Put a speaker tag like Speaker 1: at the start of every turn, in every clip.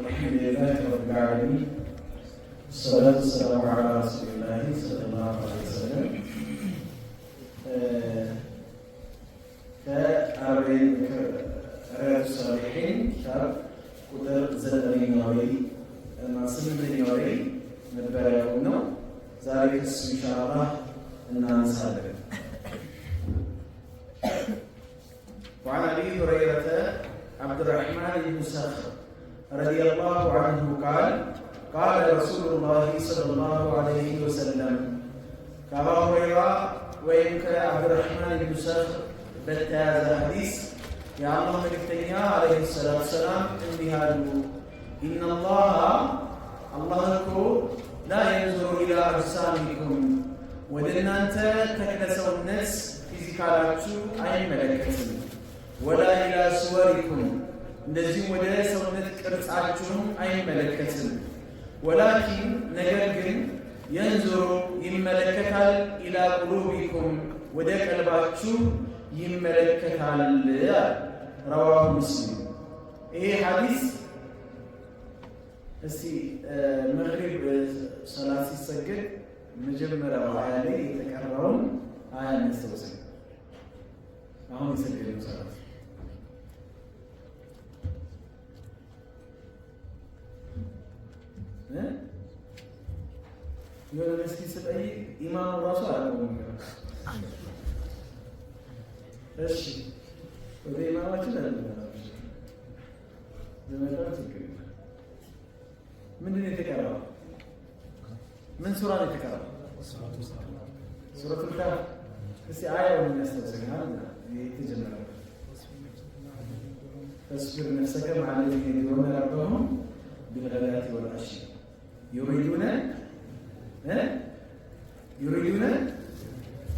Speaker 1: الحمد لله رب العالمين والصلاة والسلام على رسول الله صلى الله عليه وسلم. كأربعين رياض الصالحين كتاب قدر زلمي نوري ناصر نوري نبرأونه ذلك إن شاء الله ننسى. وعن أبي هريرة عبد الرحمن بن صخر رضي الله عنه قال قال رسول الله صلى الله عليه وسلم كأبا هريرة وإنك عبد الرحمن بن صخر بهذا الحديث يا الله ملكتنيا عليه الصلاة والسلام انبهالوا إن الله لا ينظر إلى أجسامكم ودنا أنت تكلسوا الناس فيزيكالاتشو أي ملكتين ولا إلى صوركم እንደዚህ ወደ ሰውነት ቅርጻችሁም አይመለከትም ولكن ነገር ግን ينظر ይመለከታል إلى قلوبكم ወደ ቀልባችሁ ይመለከታል رواه مسلم. ይሄ ሐዲስ እስቲ መግሪብ ሰላት ሲሰገድ መጀመሪያው አያ ላይ የተቀራውን አያ እንስተውሰን። አሁን የሰገደው ሰላት የሆነ መስጊድ ስጠይቅ ኢማሙ ራሱ አላውቅም። እሺ ወደ ኢማማችን አልመጣም። ዘመዳት ይገኛል። ምንድን ነው የተቀራው? ምን ሱራ ነው የተቀራው? ሱረቱል ካፍ። እስቲ አያውን ያስተውሰናል። የተጀመረው فاصبر نفسك مع الذين يدعون ربهم بالغداة والعشي يريدون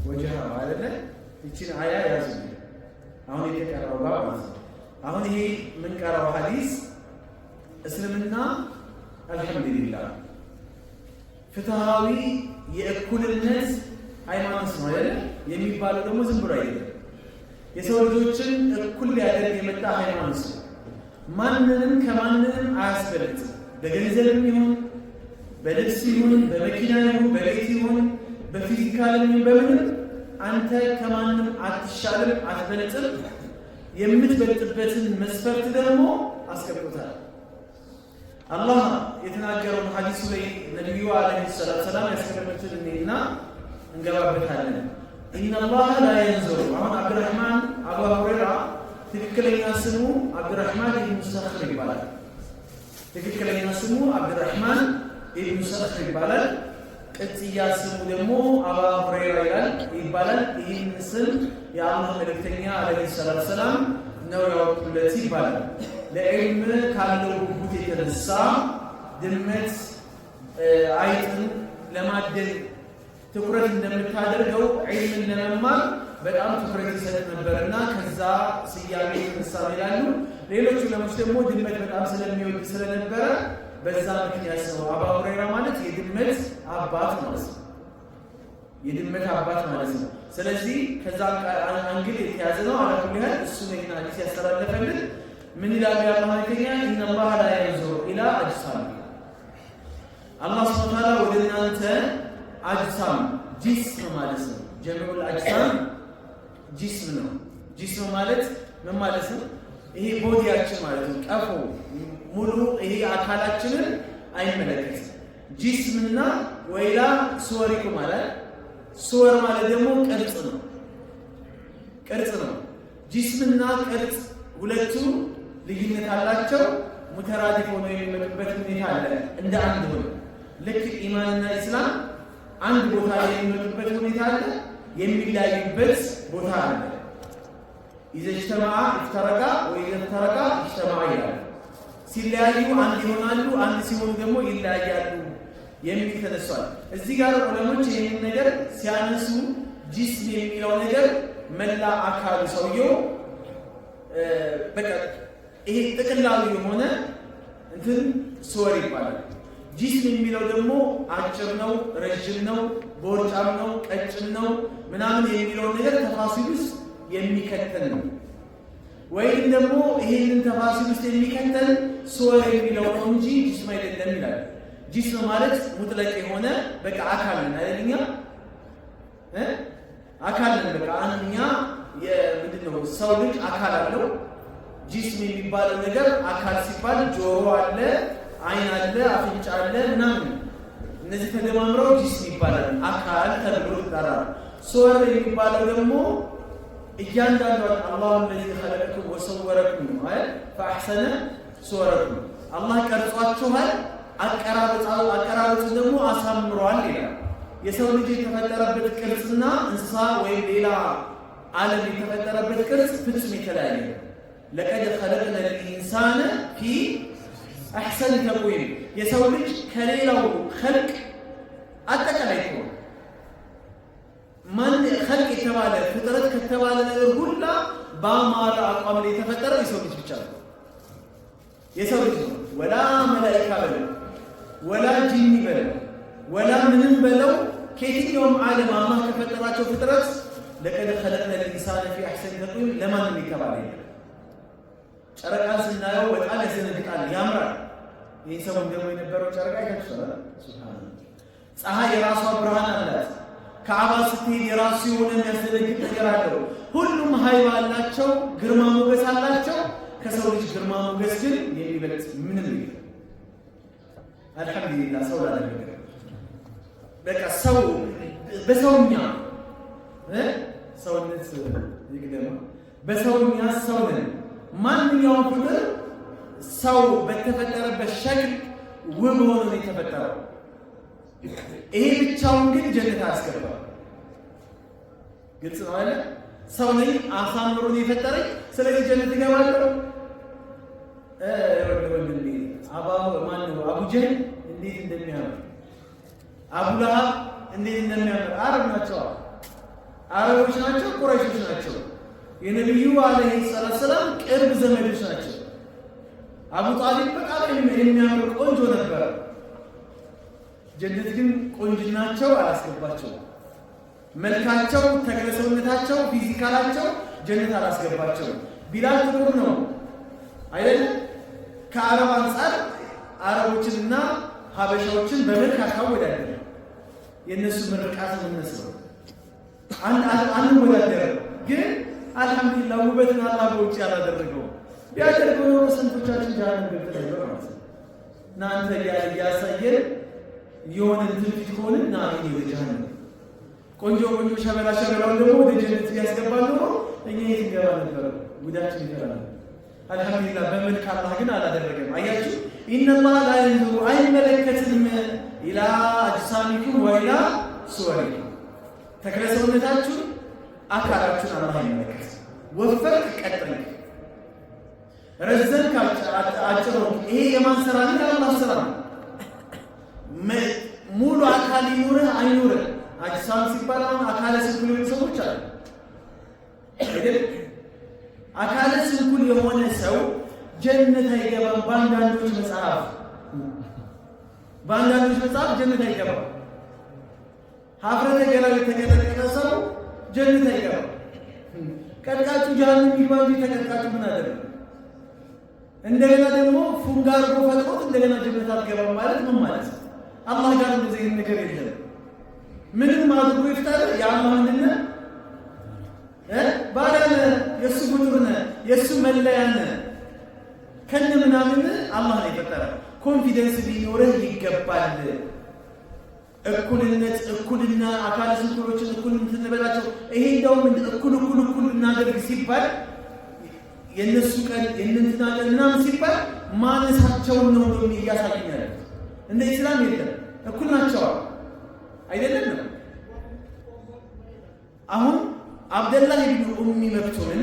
Speaker 1: وجهه على ይችን አያ ያዙ። አሁን የተቀራው ባብ አሁን ይሄ ምን ቀራው ሐዲስ እስልምና አልহামዱሊላህ ፍትሃዊ የእኩልነት ሃይማኖት ነው አይደል? የሚባለው ደግሞ ዝም ብሎ አይደለም። የሰው ልጆችን እኩል ሊያደርግ የመጣ ሃይማኖት ነው። ማንንም ከማንንም አያስበልጥም። በገንዘብም ይሁን በልብስ ይሁን በመኪና ይሁን በቤት ይሁን በፊዚካልም ይሁን በምንም አንተ ከማንም አትሻልም አትበልጥም። የምትበልጥበትን መስፈርት ደግሞ አስቀምጦታል። አላህ የተናገረው ሐዲሱ ላይ ነብዩ አለይሂ ሰላቱ ሰላም ያስቀመጡልንና እንገባበታለን። ኢነላህ ላ የንዙሩ አሁን አብዱራህማን አቡ ሁረይራ ትክክለኛ ስሙ አብዱራህማን ኢብኑ ሰኽር ይባላል። ትክክለኛ ስሙ አብዱራህማን ኢብኑ ሰኽር ይባላል። ቅጽያ ስሙ ደግሞ አቡ ሁረይራ ይባላል። ይህን ስም የአላህ መልእክተኛ አለይሂ ሰላቱ ሰላም ነው ያወጡለት ይባላል። ለዕልም ካለው ጉጉት የተነሳ ድመት አይጥን ለማደን ትኩረት እንደምታደርገው ዒልምን ለመማር በጣም ትኩረት ይሰጥ ነበርና ከዛ ስያሜ የተነሳ ይላሉ። ሌሎች ዑለሞች ደግሞ ድመት በጣም ስለሚወድ ስለነበረ በዛ ምክንያት ነው አቡ ሁረይራ ማለት የድመት አባት ማለት ነው። የድመት አባት ማለት ነው። ስለዚህ ከዛ አንግል የተያዘ ነው። አላኩል እሱ ነው ሐዲስ ያስተላለፈልን። ምን ይላል ያለው መልእክተኛ? ኢነላህ ላ የንዙሩ ኢላ አጅሳም አላህ ሱብሓነሁ ወተዓላ ወደ እናንተ አጅሳም ጂስም ማለት ነው። ጀሚዑል አጅሳም ጂስም ነው። ጂስም ማለት ምን ማለት ነው? ይሄ ቦዲያችን ማለት ነው። ቀፎ ሙሉ ይሄ አካላችንን አይመለከትም። ጂስምና ወይላ ሱወሪኩ ማለት ሱወር ማለት ደግሞ ቅርጽ ነው። ቅርጽ ነው። ጂስምና ቅርጽ ሁለቱ ልዩነት አላቸው። ሙተራዲፍ ሆኖ የሚመጡበት ሁኔታ አለ። እንደ አንድ ሆኖ ልክ ኢማንና ኢስላም አንድ ቦታ ላይ የሚመጡበት ሁኔታ አለ፣ የሚለያዩበት ቦታ አለ። إذا اجتمع افترقا وإذا افترقا اجتمع ይላል። ሲለያዩ አንድ ይሆናሉ፣ አንድ ሲሆኑ ደግሞ ይለያያሉ የሚል ተነሷል። እዚህ ጋር ዑለሞች ይህን ነገር ሲያነሱ ጂስም የሚለው ነገር መላ አካሉ ሰውየው በቃ ይሄ ጥቅላዊ የሆነ እንትን ሱወር ይባላል። ጂስም የሚለው ደግሞ አጭር ነው፣ ረጅም ነው፣ ቦርጫም ነው፣ ቀጭን ነው ምናምን የሚለው ነገር ተፋሲል ውስጥ የሚከተል ነው። ወይም ደግሞ ይሄንን ተፋሲል ውስጥ የሚከተል ሱወር የሚለው ነው እንጂ ጅስም አይደለም ይላል። ጅስም ማለት ሙጥለቅ የሆነ በቃ አካል ነው አይደልኛ አካል ነው በቃ አንኛ ምንድነው ሰው ልጅ አካል አለው። ጅስም የሚባለው ነገር አካል ሲባል ጆሮ አለ፣ አይን አለ፣ አፍንጫ አለ ምናምን እነዚህ ተደማምረው ጅስም ይባላል፣ አካል ተብሎ ይጠራል። ሱወር የሚባለው ደግሞ እያንዳንዱ አላሁ الذي خلقكم وصوركم ማለት فاحسن صوركم አላህ ቀርጿችኋል፣ አቀራረጹ ደግሞ አሳምሯል ይላል። የሰው ልጅ የተፈጠረበት ቅርጽና እንስሳ ወይም ሌላ ዓለም የተፈጠረበት ቅርጽ ፍጹም የተለያየ ነው። لقد خلقنا الانسان في احسن تقويم የሰው ልጅ ከሌላው خلق አጠቃላይ ነው ማን خلق የተባለ ፍጥረት ከተባለ ነገር ሁላ በአማራ አቋም ላይ የተፈጠረው የሰው ልጅ ብቻ ነው። የሰው ልጅ ነው። ወላ መላእክት በለው ወላ ጂኒ በለው ወላ ምንም በለው ከየትኛውም ዓለም አላህ ከፈጠራቸው ፍጥረት لقد خلقنا الانسان في احسن تقويم ለማንም የተባለ ጨረቃን ስናየው በጣም ያስደነግጣል፣ ያምራል። ይህ ሰሞን ደግሞ የነበረው ጨረቃ ይከፍታል። ሱብሃንአላህ ፀሐይ የራሷ ብርሃን አላት። ካዕባ ስትሄድ የራሱ የሆነ የሚያስደነግጥ ነገር አለው። ሁሉም ሀይባ አላቸው፣ ግርማ ሞገስ አላቸው። ከሰው ልጅ ግርማ ሞገስ ግን የሚበልጥ ምንም የለም። አልሐምዱሊላህ ሰው ላደረገ በቃ ሰው በሰውኛ ሰውነት ይግደማ በሰውኛ ሰው ነን። ማንኛውም ፍጡር ሰው በተፈጠረበት ሸክል ውብ ሆኖ ነው የተፈጠረው። ይሄ ብቻውን ግን ጀነት አያስገባም። ግልጽ ነው አይደል? ሰው ነኝ አሳምሮ ነው የፈጠረኝ ስለዚህ ጀነት እገባለሁ። ወንድሜ አቡ ጀህል እንዴት እንደሚያምር አቡ ለሃብ እንዴት እንደሚያምር አረብ ናቸው፣ አረቦች ናቸው፣ ቁረይሾች ናቸው። የነብዩ አለይሂ ሰላም ቅርብ ዘመዶች ናቸው። አቡ ጣሊብ በጣም የሚያምር ቆንጆ ነበር። ጀነት ግን ቆንጅናቸው አላስገባቸው። መልካቸው፣ ተክለሰውነታቸው፣ ፊዚካላቸው ጀነት አላስገባቸው። ቢላል ጥቁር ነው አይደል? ከአረብ አንፃር አረቦችንና ሀበሻዎችን በመልክ አታወዳደር። የነሱ ምርቃት ነው መስለው አንወዳደር። ግን አልሐምዱሊላህ ውበትን አላህ በውጭ ያላደረገው ቢያደርገው ኖሮ ስንቶቻችን ጃሃንም ገብተን ነበር ማለት ነው። እናንተ ያሳየን የሆነ ትንፊት ከሆነ እና ይሄ ጀሃነም ቆንጆ ሸበላውን ደግሞ ወደ ጀነት ያስገባል ነው እኛ የት እንገባ ነበር? ጉዳችን ይፈራል። አልሐምዱሊላህ በመልክ አላህ ግን አላደረገም። አያችሁ ኢነላህ ላ የንዙሩ አይመለከትም ኢላ አጅሳሚኩም ወኢላ ሱወሪኩም ተክለሰውነታችሁ አካላችሁን አላህ አይመለከት። ወፈርክ ቀጥልክ ረዘምክ አጭሮክ ይሄ የማን ስራ ነው? የአላህ ስራ ነው። ሙሉ አካል ይኑርህ አይኑርህ አጅሳም ሲባል አሁን አካለ ስንኩል የሆኑ ሰዎች አሉ አይደል? አካለ ስንኩል የሆነ ሰው ጀነት አይገባም። በአንዳንዶች መጽሐፍ ጀነት አይገባም። ሀፍረተ ገላው የተቀጠቀጠ ሰው ጀነት አይገባም። ቀጥቃጩ ጀሃነም ይግባ እንጂ ተቀጥቃጩ ምን አደረገ? እንደገና ደግሞ ፉንጋርጎ ፈጥሮት እንደገና ጀነት አትገባም ማለት ምን ማለት ነው? አላህ ጋር እንደዚህ ነገር የለም። ምንም አድርጎ ይፍጠር የአላህ ምንድነው ባሪያነ የሱ ፍጡርነ የሱ መለያነ ከነ ምናምን አላህ ነው የፈጠረ። ኮንፊደንስ ሊኖርህ ይገባል። እኩልነት እኩልና አካለ ስንኩሎችን እኩል እንትንበላቸው ይሄ እንደውም እኩል እናደርግ ሲባል የነሱ ቀን የእንትና ቀን ምናምን ሲባል ማነሳቸውን ነው እያሳየኛል። እንደ ኢስላም የለም እኩል ናቸው አይደለም ነው። አሁን አብደላህ ኢብኑ ኡሚ መክቱምን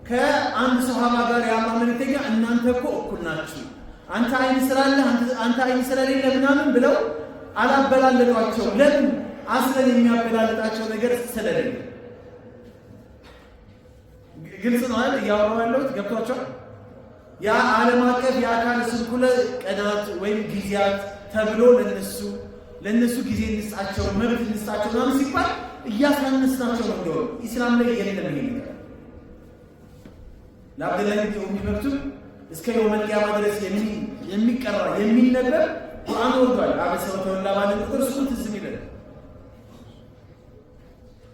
Speaker 1: ከአንድ ሱሐባ ጋር የአላህ መልእክተኛ እናንተ እኮ እኩል ናችሁ፣ አንተ አይን ስላለህ አንተ አይን ስለሌለ ምናምን ብለው አላበላለጧቸው። ለምን? አስለን የሚያበላልጣቸው ነገር ስለሌለ። ግልጽ ነው አይደል? እያወራሁ ያለሁት ገብቷቸዋል። ያ ዓለም አቀፍ የአካል ስንኩል ቀናት ወይም ጊዜያት ተብሎ ለነሱ ጊዜ እንስጣቸው መብት እንስጣቸው ምናምን ሲባል እያሳነስናቸው ነው። እንደው ኢስላም ላይ የለም ይሄ ነገር። ለአብደላህ ብን ኡሚ መክቱም እስከ የውመል ቂያማ ድረስ የሚቀራ የሚነበብ ቁርአን ወርዷል። አበሰ ወተወላ ባለ ቁጥር እሱ ትዝ ይላል።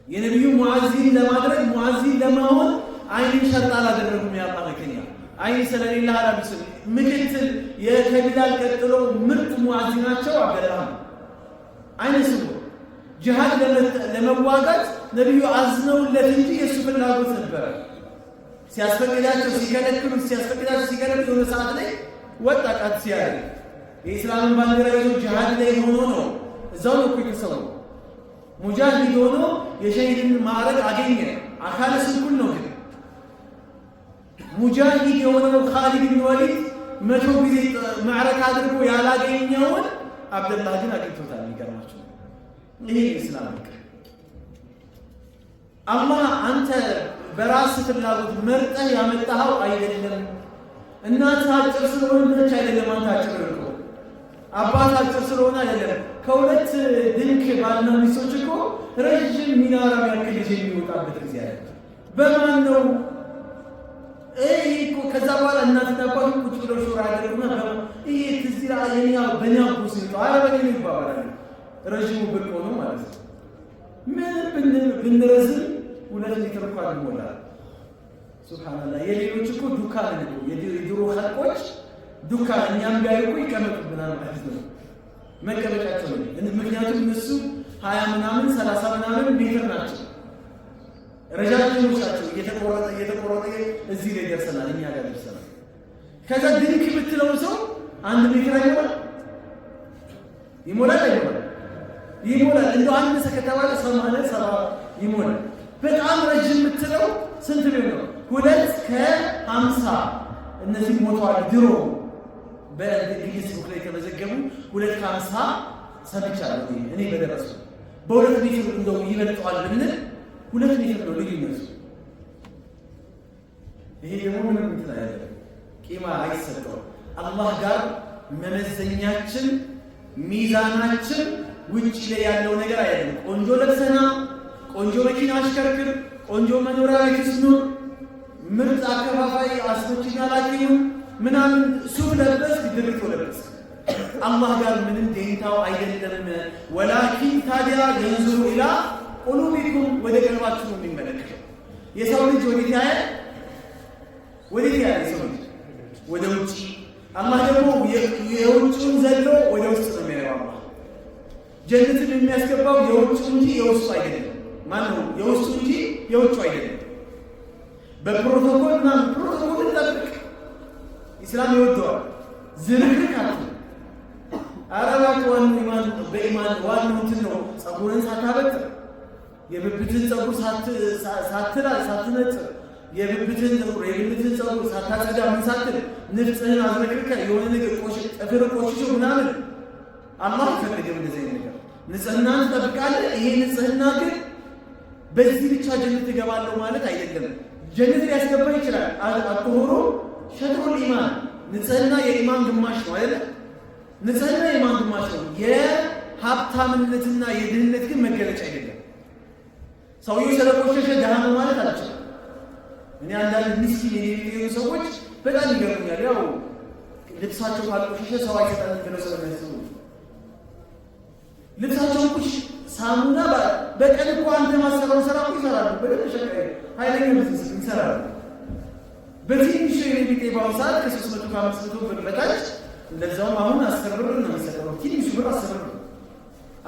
Speaker 1: የነብዩ ሙአዚን ለማድረግ ሙአዚን ለመሆን አይን ሸርጥ አላደረጉም። ያላህ ለከኛ አይን ስለሌላ አላብስም ምክትል የከቢላል ቀጥሎ ምርጥ ሙአዚናቸው አብደላህ አይን ስሙ ጂሃድ ለመዋጋት ነብዩ አዝነውለት እንጂ የሱ ፍላጎት ነበር። ሲያስፈቅዳቸው ሲከለክሉ የሆነ ሰዓት ላይ ወጣ ቃት ሲያደርግ የኢስላምን ባንዲራ ይዞ ጂሃድ ላይ ሆኖ ነው እዛው ነው የተሰዋው። ሙጃሂድ ሆኖ የሸሂድን ማዕረግ አገኘ። አካለ ስንኩል ነው። ግን ሙጃሂድ የሆነው ኻሊድ ብን ወሊድ 100 ጊዜ ማዕረግ አድርጎ ያላገኘውን አብደላህ ግን አግኝቶታል። የሚገርማችሁ ይሄ ኢስላም ነው። አላህ አንተ በራስ ፍላጎት መርጠህ ያመጣኸው አይደለም። እናትህ አጭር ስለሆነች አይደለም አንተ አጭር እኮ አባት አጭር ስለሆነ አይደለም። ከሁለት ድንክ ባልና ሚስቶች እኮ ረጅም ሚናራ ያክል ልጅ የሚወጣበት ጊዜ አለ። በማን ነው? እኮ ከዛ በኋላ እናትና አባቱ ቁጭ ብለው ሹራ ያደርጉና ይሄ ትዝ ይላል የኛ በእኛው ሲሉ አረበኝ ይባላል። ረጅሙ ብቅ ሆኖ ማለት ነው። ምን ብንረዝም 2 ሜትር እንኳን ይሞላል። ሱብሃንአላህ የሌሎች እኮ ዱካን ነው። የድሮ ኸልቆች ዱካን እኛም ጋር እኮ ይቀመጡብናል ማለት ነው። መቀመጫቸው ነው። ምክንያቱም እነሱ 20 ምናምን 30 ምናምን ሜትር ናቸው። ረጃጅሞች ናቸው። እየተቆረጠ እዚህ ላይ ደርሰናል። እኛ ጋር ደርሰናል። ከዛ ድንክ ብትለው ሰው 1 ሜትር አይሞላል። ይሞላል አይሞላል? ይሞላል። እንደው አንድ ከተባለ 70 ይሞላል። በጣም ረጅም የምትለው ስንት ነው? 2:50 እነዚህ ሞተዋል ድሮ በእንግሊዝ ቡክ ላይ የተመዘገቡ 2:50 ሰምቻለሁ እኔ በደረሱ በ2 ሜትር እንደው ይበልጠዋል ብንል 2 ሜትር ነው ልዩነቱ። ይሄ ደግሞ ምንም እንትን አይደለም፣ ቂማ አይሰጠውም። አላህ ጋር መመዘኛችን ሚዛናችን ውጪ ላይ ያለው ነገር አይደለም። ቆንጆ ለብሰና ቆንጆ መኪና አሽከርክር፣ ቆንጆ መኖሪያ ቤት ኑር፣ ምርጥ አከፋፋይ አስቶችና ላኪው ምናምን ሱፍ ለበስ ድርቶ ለበስ አላህ ጋር ምንም ደንታው አይደለም። ወላኪን ታዲያ የንዙሩ ኢላ ቁሉቢኩም ወደ ቀልባችሁ ነው የሚመለከተው። የሰው ልጅ ወዴት ያያል? የሰው ልጅ ወደ ውጪ፣ አላህ ደግሞ የውጭውን ዘሎ ወደ ውስጥ ነው የሚያየው። አላህ ጀነትን የሚያስገባው የውጭ እንጂ የውስጡ አይደለም። ማነው? የውስጡ እንጂ የውጭ አይደለም። በፕሮቶኮል ፕሮቶኮል ጠብቅ። ኢስላም ይወደዋል። ዝርክርክ አትሁን። አረባክ በኢማን ዋናው እንትን ነው። ጸጉርን ሳታበጥር የብብትን ጸጉር ሳትነጽር የብብትን ጸጉር የብብትን ጸጉር ሳታጸዳ ምን ሳትል ንጽህና አዝረክርከ የሆነ ነገር ጥፍር ቆሽሾ ምናምን አላህ ይፈልግም እንደዚህ ነገር። ንጽህናን ትጠብቃለህ። ይሄ ንጽህና ግን በዚህ ብቻ ጀነት እገባለሁ ማለት አይደለም። ጀነት ሊያስገባ ይችላል። አጥሁሩ ሸጥሩል ኢማን፣ ንጽህና የኢማን ግማሽ ነው አይደል? ንጽህና የኢማን ግማሽ ነው። የሀብታምነትና የድህነት ግን መገለጫ አይደለም። ሰውየው ስለቆሸሸ ደሃ ነው ማለት አልችልም። እኔ አንዳንድ ምስኪን የሌሉ ሰዎች በጣም ይገርሙኛል። ያው ልብሳቸው ካልቆሸሸ ሰው አይሰጠንም ብለው ስለሚያስቡ ልብሳቸውን ቁሽ ሳሙና በቀን እኮ አንተ ማሰራውን ስራ እኮ ይሰራሉ። በደንብ ሸቀይ ኃይለኛ ቢዝነስ ይሰራሉ። በትንሹ የቤቴ ባው ሰዓት ከ300 ከ500 ብር በታች እንደዛውም አሁን 10 ብር ነው የሚሰጠው። ትንሹ ብር 10 ብር፣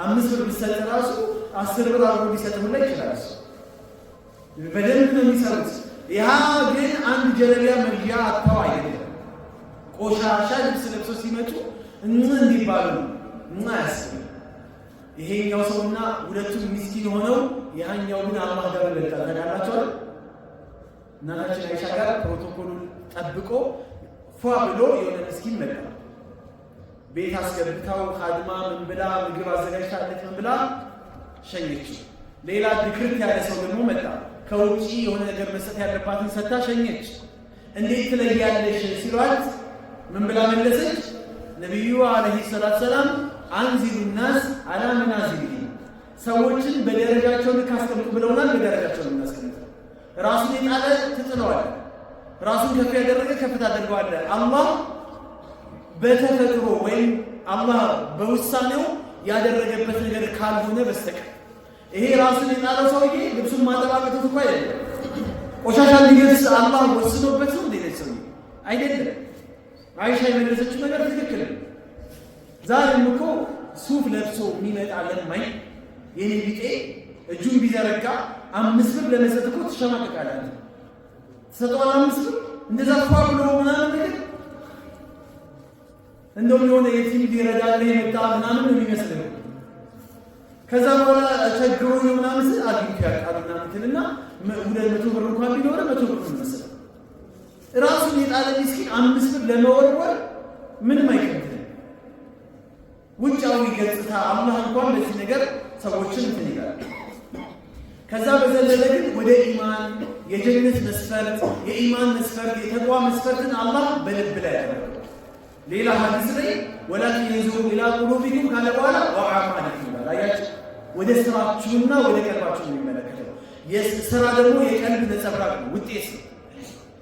Speaker 1: 5 ብር ቢሰጥ ራሱ 10 ብር አብሮ ሊሰጥም ላይ ይችላል። በደንብ ነው የሚሰሩት። ያ ግን አንድ ጀለቢያ መግዣ አጥተው አይደለም። ቆሻሻ ልብስ ለብሰው ሲመጡ እንዲባሉ ነው ያስቡ። ይሄኛው ሰውና ሁለቱም ምስኪን ሆነው ያኛው ግን አላህ ጋር ይበልጣል። ታውቃላችሁ እናታችን አይሻ ጋር ፕሮቶኮሉን ጠብቆ ፏ ብሎ የሆነ ምስኪን መጣ። ቤት አስገብታው ካድማ ምን ብላ ምግብ አዘጋጅታለት ምን ብላ ሸኘችው። ሌላ ድክርት ያለ ሰው ደግሞ መጣ። ከውጪ የሆነ ነገር መስጠት ያለባትን ሰጥታ ሸኘች። እንዴት ትለያለሽ ሲሏት ምን ብላ መለሰች? ነብዩ አለይሂ ሰላቱ ሰላም አንዚሉ ናስ አላ መናዚሊ፣ ሰዎችን በደረጃቸው ልክ አስቀምጡ ብለውናል። በደረጃቸው ነው እናስቀምጠው። ራሱን የጣለ ትጥለዋል፣ ራሱን ከፍ ያደረገ ከፍ ታደርገዋለህ። አላህ በተፈጥሮ ወይም አላህ በውሳኔው ያደረገበት ነገር ካልሆነ በስተቀር ይሄ ራሱን የጣለው ሰውዬ ልብሱን ማጠባበቅ እንኳ አይደለም። ቆሻሻ ሊገስ አላህ ወስኖበት ነው እንዴ ሰው አይደለም። አይሻ የመለሰችው ነገር ትክክል ነው። ዛሬም እኮ ሱፍ ለብሶ የሚመጣ ለማኝ የኔ ቢጤ እጁን ቢዘረጋ 5 ብር ለመስጠት እኮ ትሸማቀቃለህ። ትሰጠዋለህ 5 ብር እንደዛ ፏ ብሎ ምናምን ነገር እንደውም የሆነ የቲም ሊረዳልህ የመጣ ምናምን ነው የሚመስለው። ከዛ በኋላ ቸግሮኝ ምናምን ስል አግኝቶ ያውቃል ምናምንትና 200 ብር እንኳን ቢኖር 100 ብር ነው መሰለህ። ራሱን የጣለ ምስኪን 5 ብር ለመወርወር ምንም አይከብድም። ውጫዊ ገጽታ አላህ እንኳን በዚህ ነገር ሰዎችን እንትን ይላል። ከዛ በዘለለ ግን ወደ ኢማን የጀነት መስፈርት የኢማን መስፈርት የተቋ መስፈርትን አላህ በልብ ላይ ያደረገው ሌላ ሐዲስ ላይ ወላኪን የንዙሩ ኢላ ቁሉቢኩም ካለ በኋላ ወአዕማሊኩም ይላል። አያችሁ ወደ ስራችሁና ወደ ቀልባችሁ ነው የሚመለከተው። የስራ ደግሞ የቀልብ ነጸብራቅ ነው፣ ውጤት ነው።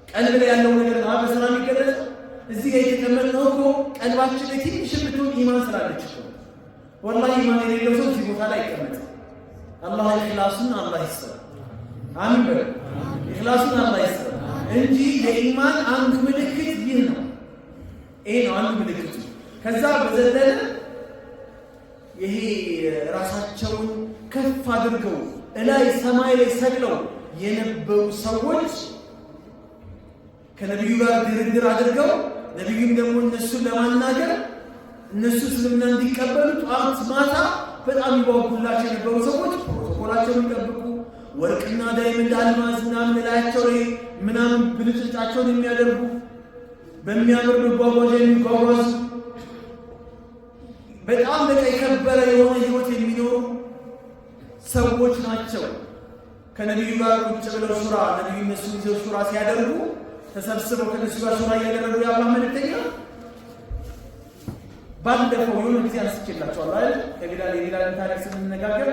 Speaker 1: ቀልብ ላይ ያለው ነገር ነው በስራ የሚገለጸው። እዚህ ጋር የተቀመጥነው እኮ ቀልባችን ላይ ትንሽ ብትሆን ኢማን ስላለች እኮ ወላሂ ኢማን የሌለው ሰው እዚህ ቦታ ላይ አይቀመጥም። አላህ ኢኽላሱን አላህ ይስጠን። አሚን በል። ኢኽላሱን አላህ ይስጠን እንጂ የኢማን አንዱ ምልክት ይህ ነው። ይሄ ነው አንዱ ምልክቱ። ከዛ በዘለለ ይሄ ራሳቸውን ከፍ አድርገው እላይ ሰማይ ላይ ሰቅለው የነበሩ ሰዎች ከነቢዩ ጋር ድርድር አድርገው ነቢዩም ደግሞ እነሱን ለማናገር እነሱ እስልምና እንዲቀበሉ ጠዋት ማታ በጣም ይጓጉላቸው የነበሩ ሰዎች ፕሮቶኮላቸውን የሚጠብቁ ወርቅና ዳይመንድ አልማዝ ምናምን ላያቸው ላይ ምናምን ብልጭልጫቸውን የሚያደርጉ በሚያምር መጓጓዣ የሚጓጓዙ በጣም በቃ የከበረ የሆነ ህይወት የሚኖሩ ሰዎች ናቸው። ከነቢዩ ጋር ቁጭ ብለው ሹራ ነቢዩ እነሱ ይዘው ሹራ ሲያደርጉ ተሰብስበው ከነሱ ጋር ሹራ እያደረጉ የአላህ መልእክተኛ ባለፈው የሆነ ጊዜ አንስቼላችኋለሁ አይደል? የቢላልን ታሪክ ስንነጋገር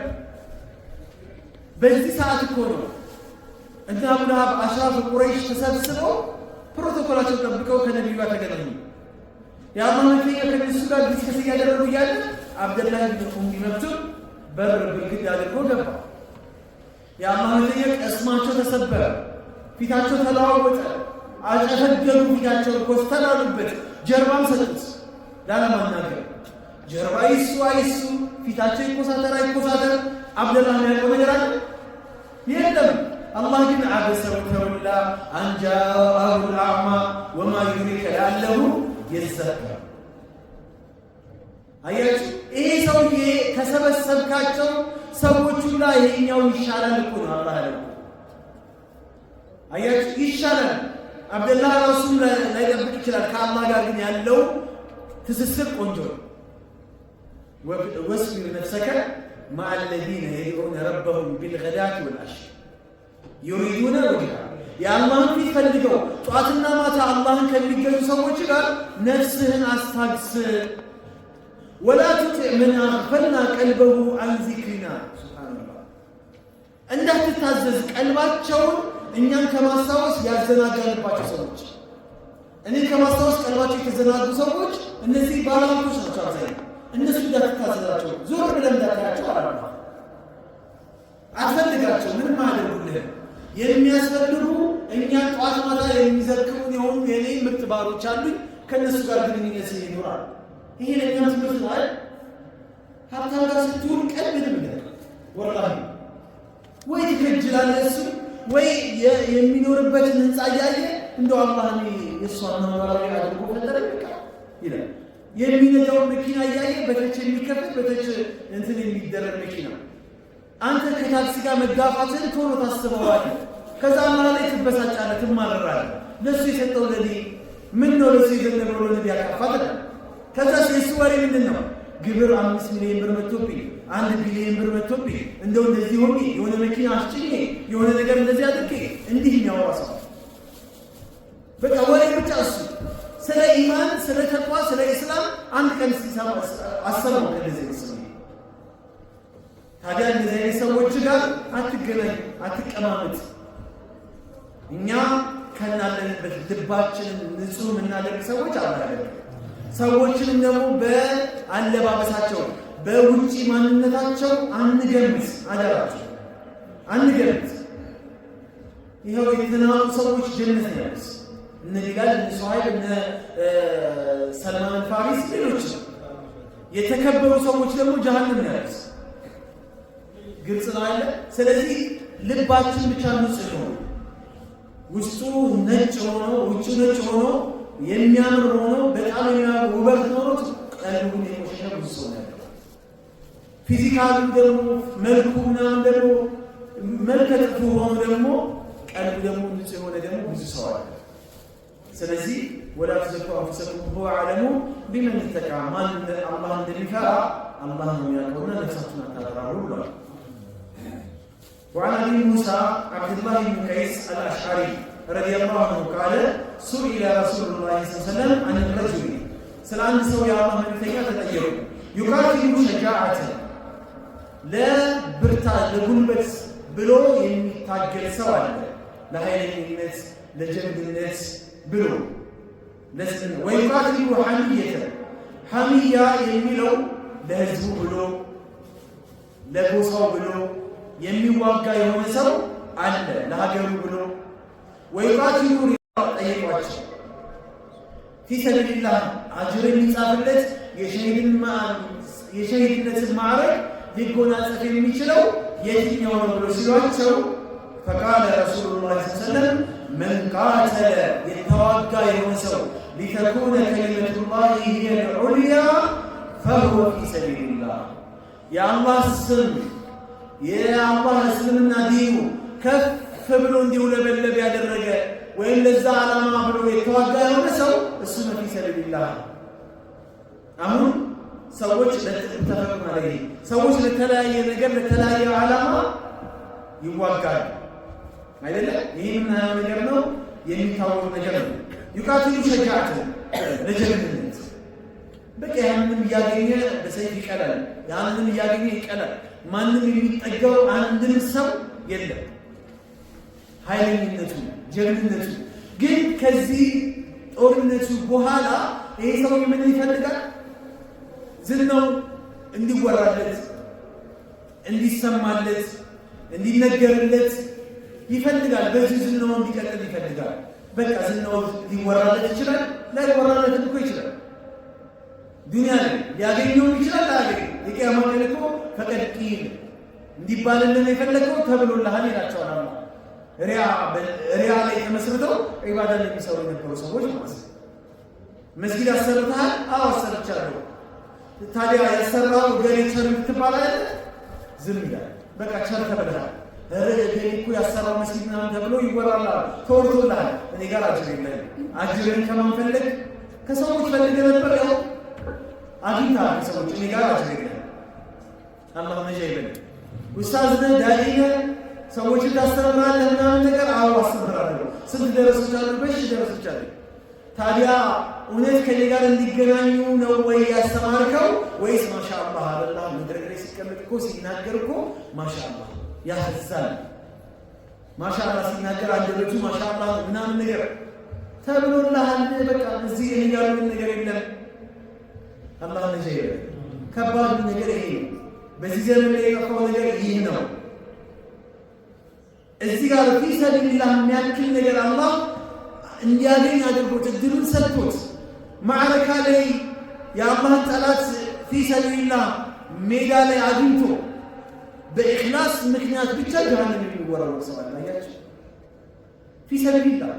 Speaker 1: በዚህ ሰዓት እኮ ነው እና አቡ ለሀብ አሽራፍ ቁረይሽ ተሰብስበው ፕሮቶኮላቸው ጠብቀው ከነቢዩ ጋር ተገናኙ። የአላህ መልእክተኛ ከነሱ ጋር ዲስከስ እያደረጉ እያለ አብደላህ ብን ኡሚ መክቱም በር ብርግድ አድርጎ ገባ። የአላህ መልእክተኛ ቀስማቸው ተሰበረ፣ ፊታቸው ተለዋወጠ፣ አጨፈገሩ፣ ፊታቸው ኮስተር አሉበት፣ ጀርባም ሰጡት ላለማናገር። ጀርባ ይሱ አይሱ ፊታቸው ይኮሳተር አይኮሳተር አብደላህ ያለው ነገር አለ የለም። አላህ ግን አበሰ ወተወላ አን ጃአሁ አልአዕማ ወማ ዩድሪከ ለዐለሁ የዘካ። አያችሁ ይሄ ሰውዬ ከሰበሰብካቸው ሰዎች ሁላ ይሄኛው ይሻላል እኮ ነው አላህ ያለው። አያችሁ ይሻላል። አብደላህ ራሱን ላይጠብቅ ይችላል። ከአላህ ጋር ግን ያለው ትስስር ቆንጆ ነው። ወስቢር ነፍሰከ መዐ አለዚነ የድዑነ ረበሁም ቢልገዳቲ ወልዐሺ ዩሪዱነ ወጅሀ። የአላህን ፊት ፈልገው ጠዋትና ማታ አላህን ከሚገዙ ሰዎች ጋር ነፍስህን አስታግስ። ወላ ቱጢዕ መን አግፈልና ቀልበሁ ዐን ዚክሪና። ሱብሓነላህ እንዳትታዘዝ ቀልባቸውን እኛን ከማስታወስ ያዘናጋንባቸው ሰዎች፣ እኔ ከማስታወስ ቀልባቸው የተዘናጉ ሰዎች እነዚህ ባለሀብቶች ናቸው። አብዛኛው እነሱ እንዳትታዘዛቸው ዞር ብለን እንዳታያቸው አላ አትፈልጋቸው፣ ምንም አያደርጉልህም። የሚያስፈልጉ እኛን ጠዋት ማታ የሚዘክሩን የሆኑ የኔ ምርጥ ባሮች አሉኝ፣ ከእነሱ ጋር ግንኙነት ይኖራል። ይሄ ለእኛም ትምህርት ነው አይደል? ሀብታም ጋር ስትውል ቀን ምንም ነገር ወላሂ ወይ ትከጅላለህ እሱ ወይ የሚኖርበትን ህንፃ እያየ እንደው አላህ የእሷን ማራዊ አድርጎ ፈጠረ በቃ ይላል። የሚነዳውን መኪና እያየ በተች የሚከፈት በተች እንትን የሚደረግ መኪና አንተ ከታክሲ ጋር መጋፋትን ቶሎ ታስበዋለህ። ከዛ አላህ ላይ ትበሳጫለህ፣ ትማረራለህ። ለሱ የሰጠው ለኔ ምን ነው ለሱ የዘነበው ለኔ ያካፋት። ከዛ የሱ ወሬ ምንድን ነው? ግብር 5 ሚሊዮን ብር መጥቶብኝ 1 ቢሊዮን ብር መጥቶብኝ እንደው እንደዚህ ሆኜ የሆነ መኪና አስጭኜ የሆነ ነገር እንደዚህ አድርጌ እንዲህ የሚያወራ ሰው በቃ ወሬ ብቻ። እሱ ስለ ኢማን ስለ ተቋ ስለ ኢስላም አንድ ቀን ሲሰማ አሰበው ከዚህ ነው። ታዲያ እንደዚህ አይነት ሰዎች ጋር አትገናኝ፣ አትቀማመጥ። እኛ ከናለንበት ልባችንን ንጹህ የምናደርግ ሰዎች አላህ ያደርጋል። ሰዎችንም ደግሞ በአለባበሳቸው በውጪ ማንነታቸው አንገምት፣ አደራቸው አንገምት። ይኸው የተናቁ ሰዎች ጀነት ያሉት እነ ቢላል፣ እነ ሱሀይብ፣ እነ ሰልማን ፋሪስ፣ ሌሎች የተከበሩ ሰዎች ደግሞ ጀሃነም ያሉት ግልጽ ነው አይደል? ስለዚህ ልባችን ብቻ ንጹህ ነው፣ ውስጡ ነጭ ሆኖ ውጭ ነጭ ሆኖ የሚያምር ሆኖ በጣም የሚያምር ውበት ኖሮት ቀልቡን የቆሸሸ ብዙ ሰው ነው። ፊዚካሉ ደግሞ መልኩ ምናምን ደግሞ መልከ ጥፉ ሆኖ ደግሞ ቀልቡ ደግሞ ንጹህ የሆነ ደግሞ ብዙ ሰው አለ። ስለዚህ ወላ ተዘኩ አንፉሰኩም ሁወ አዕለሙ ቢመን ኢተቃ፣ ማን አላህ እንደሚፈራ አላህ ነው የሚያውቀውና ነፍሳችሁን አታጥራሩ ብሏል። وعن أبي موسى عبد الله بن قيس الأشعري رضي الله عنه قال سئل رسول الله صلى الله عليه وسلم عن الرجل سلام سوي الله من ثقات الأجر يقاتل شجاعة لا برتا لقلبت بلو يتاجل سوال لا هيل الناس لجنب الناس بلو لسن ويقاتل حمية حمية يميلو لهزبو بلو لقوصو بلو የሚዋጋ የሆነ ሰው አለ ለሀገሩ ብሎ ወይቃቲሉ ጠይቋቸው ፊ ሰቢልላህ አጅር የሚጻፍለት የሸሂድነትን ማዕረግ ሊጎናጸፍ የሚችለው የትኛው ነው ብሎ ሲሏቸው ፈቃለ ረሱሉላህ ሰለላሁ ዐለይሂ ወሰለም መን ቃተለ የተዋጋ የሆነ ሰው ሊተኩነ ከሊመቱላሂ ሂየ ልዑልያ ፈሁወ ፊ ሰቢልላህ የአላህ ስም የአላህ እስልምና ዲኑ ከፍ ብሎ እንዲውለበለብ ያደረገ ወይም ለዛ ዓላማ ብሎ የተዋጋ የሆነ ሰው እሱ ነው ፊ ሰቢልላህ። አሁን ሰዎች ለተፈቅና ላይ ሰዎች ለተለያየ ነገር ለተለያየ ዓላማ ይዋጋሉ አይደለ? ይህን ነገር ነው የሚታወቅ ነገር ነው። ይቃትሉ ሸጃዓት ለጀግንነት በቃ ያንንም እያገኘ በሰይፍ ይቀላል፣ ያንንም እያገኘ ይቀላል። ማንም የሚጠጋው አንድም ሰው የለም። ኃይለኝነቱ ጀግንነቱ ግን ከዚህ ጦርነቱ በኋላ ይሄ ሰው ምን ይፈልጋል? ዝናው እንዲወራለት፣ እንዲሰማለት፣ እንዲነገርለት ይፈልጋል። በዚህ ዝናው እንዲቀጥል ይፈልጋል። በቃ ዝናው ሊወራለት ይችላል፣ ላይወራለት እኮ ይችላል። ዱንያ ላይ ሊያገኘው ይችላል፣ አያገኘው። የቂያማ ቀን እኮ ፈቀድ ቂል እንዲባልልን የፈለገው ተብሎልሃል ይላቸዋል አላህ። ሪያ ላይ ተመስርተው ዒባዳ የሚሰሩ የነበሩ ሰዎች ማለት ነው። መስጊድ አሰርተሃል? አዎ አሰርቻለሁ። ታዲያ ያሰራው ገሬ ቸር የምትባል አይደል? ዝም ይላል። በቃ ቸር ተብለሃል። ገሬ እኮ ያሰራው መስጊድ ምናምን ተብሎ ይወራላል፣ ተወርቶልሃል። እኔ ጋር አጅር የለም። አጅርን ከማን ፈለግ? ከሰዎች ፈልገህ ነበር። ያው አግኝታ ሰዎች እኔ ጋር አጅር የለም። አላህ ነጃ ይበል። ኡስታዝ ነህ፣ ዳዒ ነህ፣ ሰዎችን ታስተምራለህ ምናምን ነገር። አዎ አስተምራለሁ። ስንት ደረሶች አሉ? በሺ ደረሶች አሉ። ታዲያ እውነት ከኔ ጋር እንዲገናኙ ነው ወይ ያስተማርከው? ወይስ ማሻአላህ አላህ መድረክ ላይ ሲቀመጥ እኮ ሲናገር እኮ ማሻአላህ ያፈዛል። ማሻአላህ ሲናገር አንደበቱ ማሻአላህ ምናምን ነገር ተብሎልሃል። በቃ እዚህ እኔ ጋር ምን ነገር የለም። አላህ ነጃ ይበል። ከባድ ነገር ይሄ ነው። በዚህ ዘመን ላይ የጠፋው ነገር ይህ ነው። እዚህ ጋር ፊ ሰቢልላህ የሚያክል ነገር አላህ እንዲያገኝ አድርጎት እድሉን ሰጥቶት ማዕረካ ላይ የአላህን ጠላት ፊ ሰቢልላህ ሜዳ ላይ አግኝቶ በኢኽላስ ምክንያት ብቻ ጀሃነም የሚወረወር ሰው አላያችሁ? ፊ ሰቢልላህ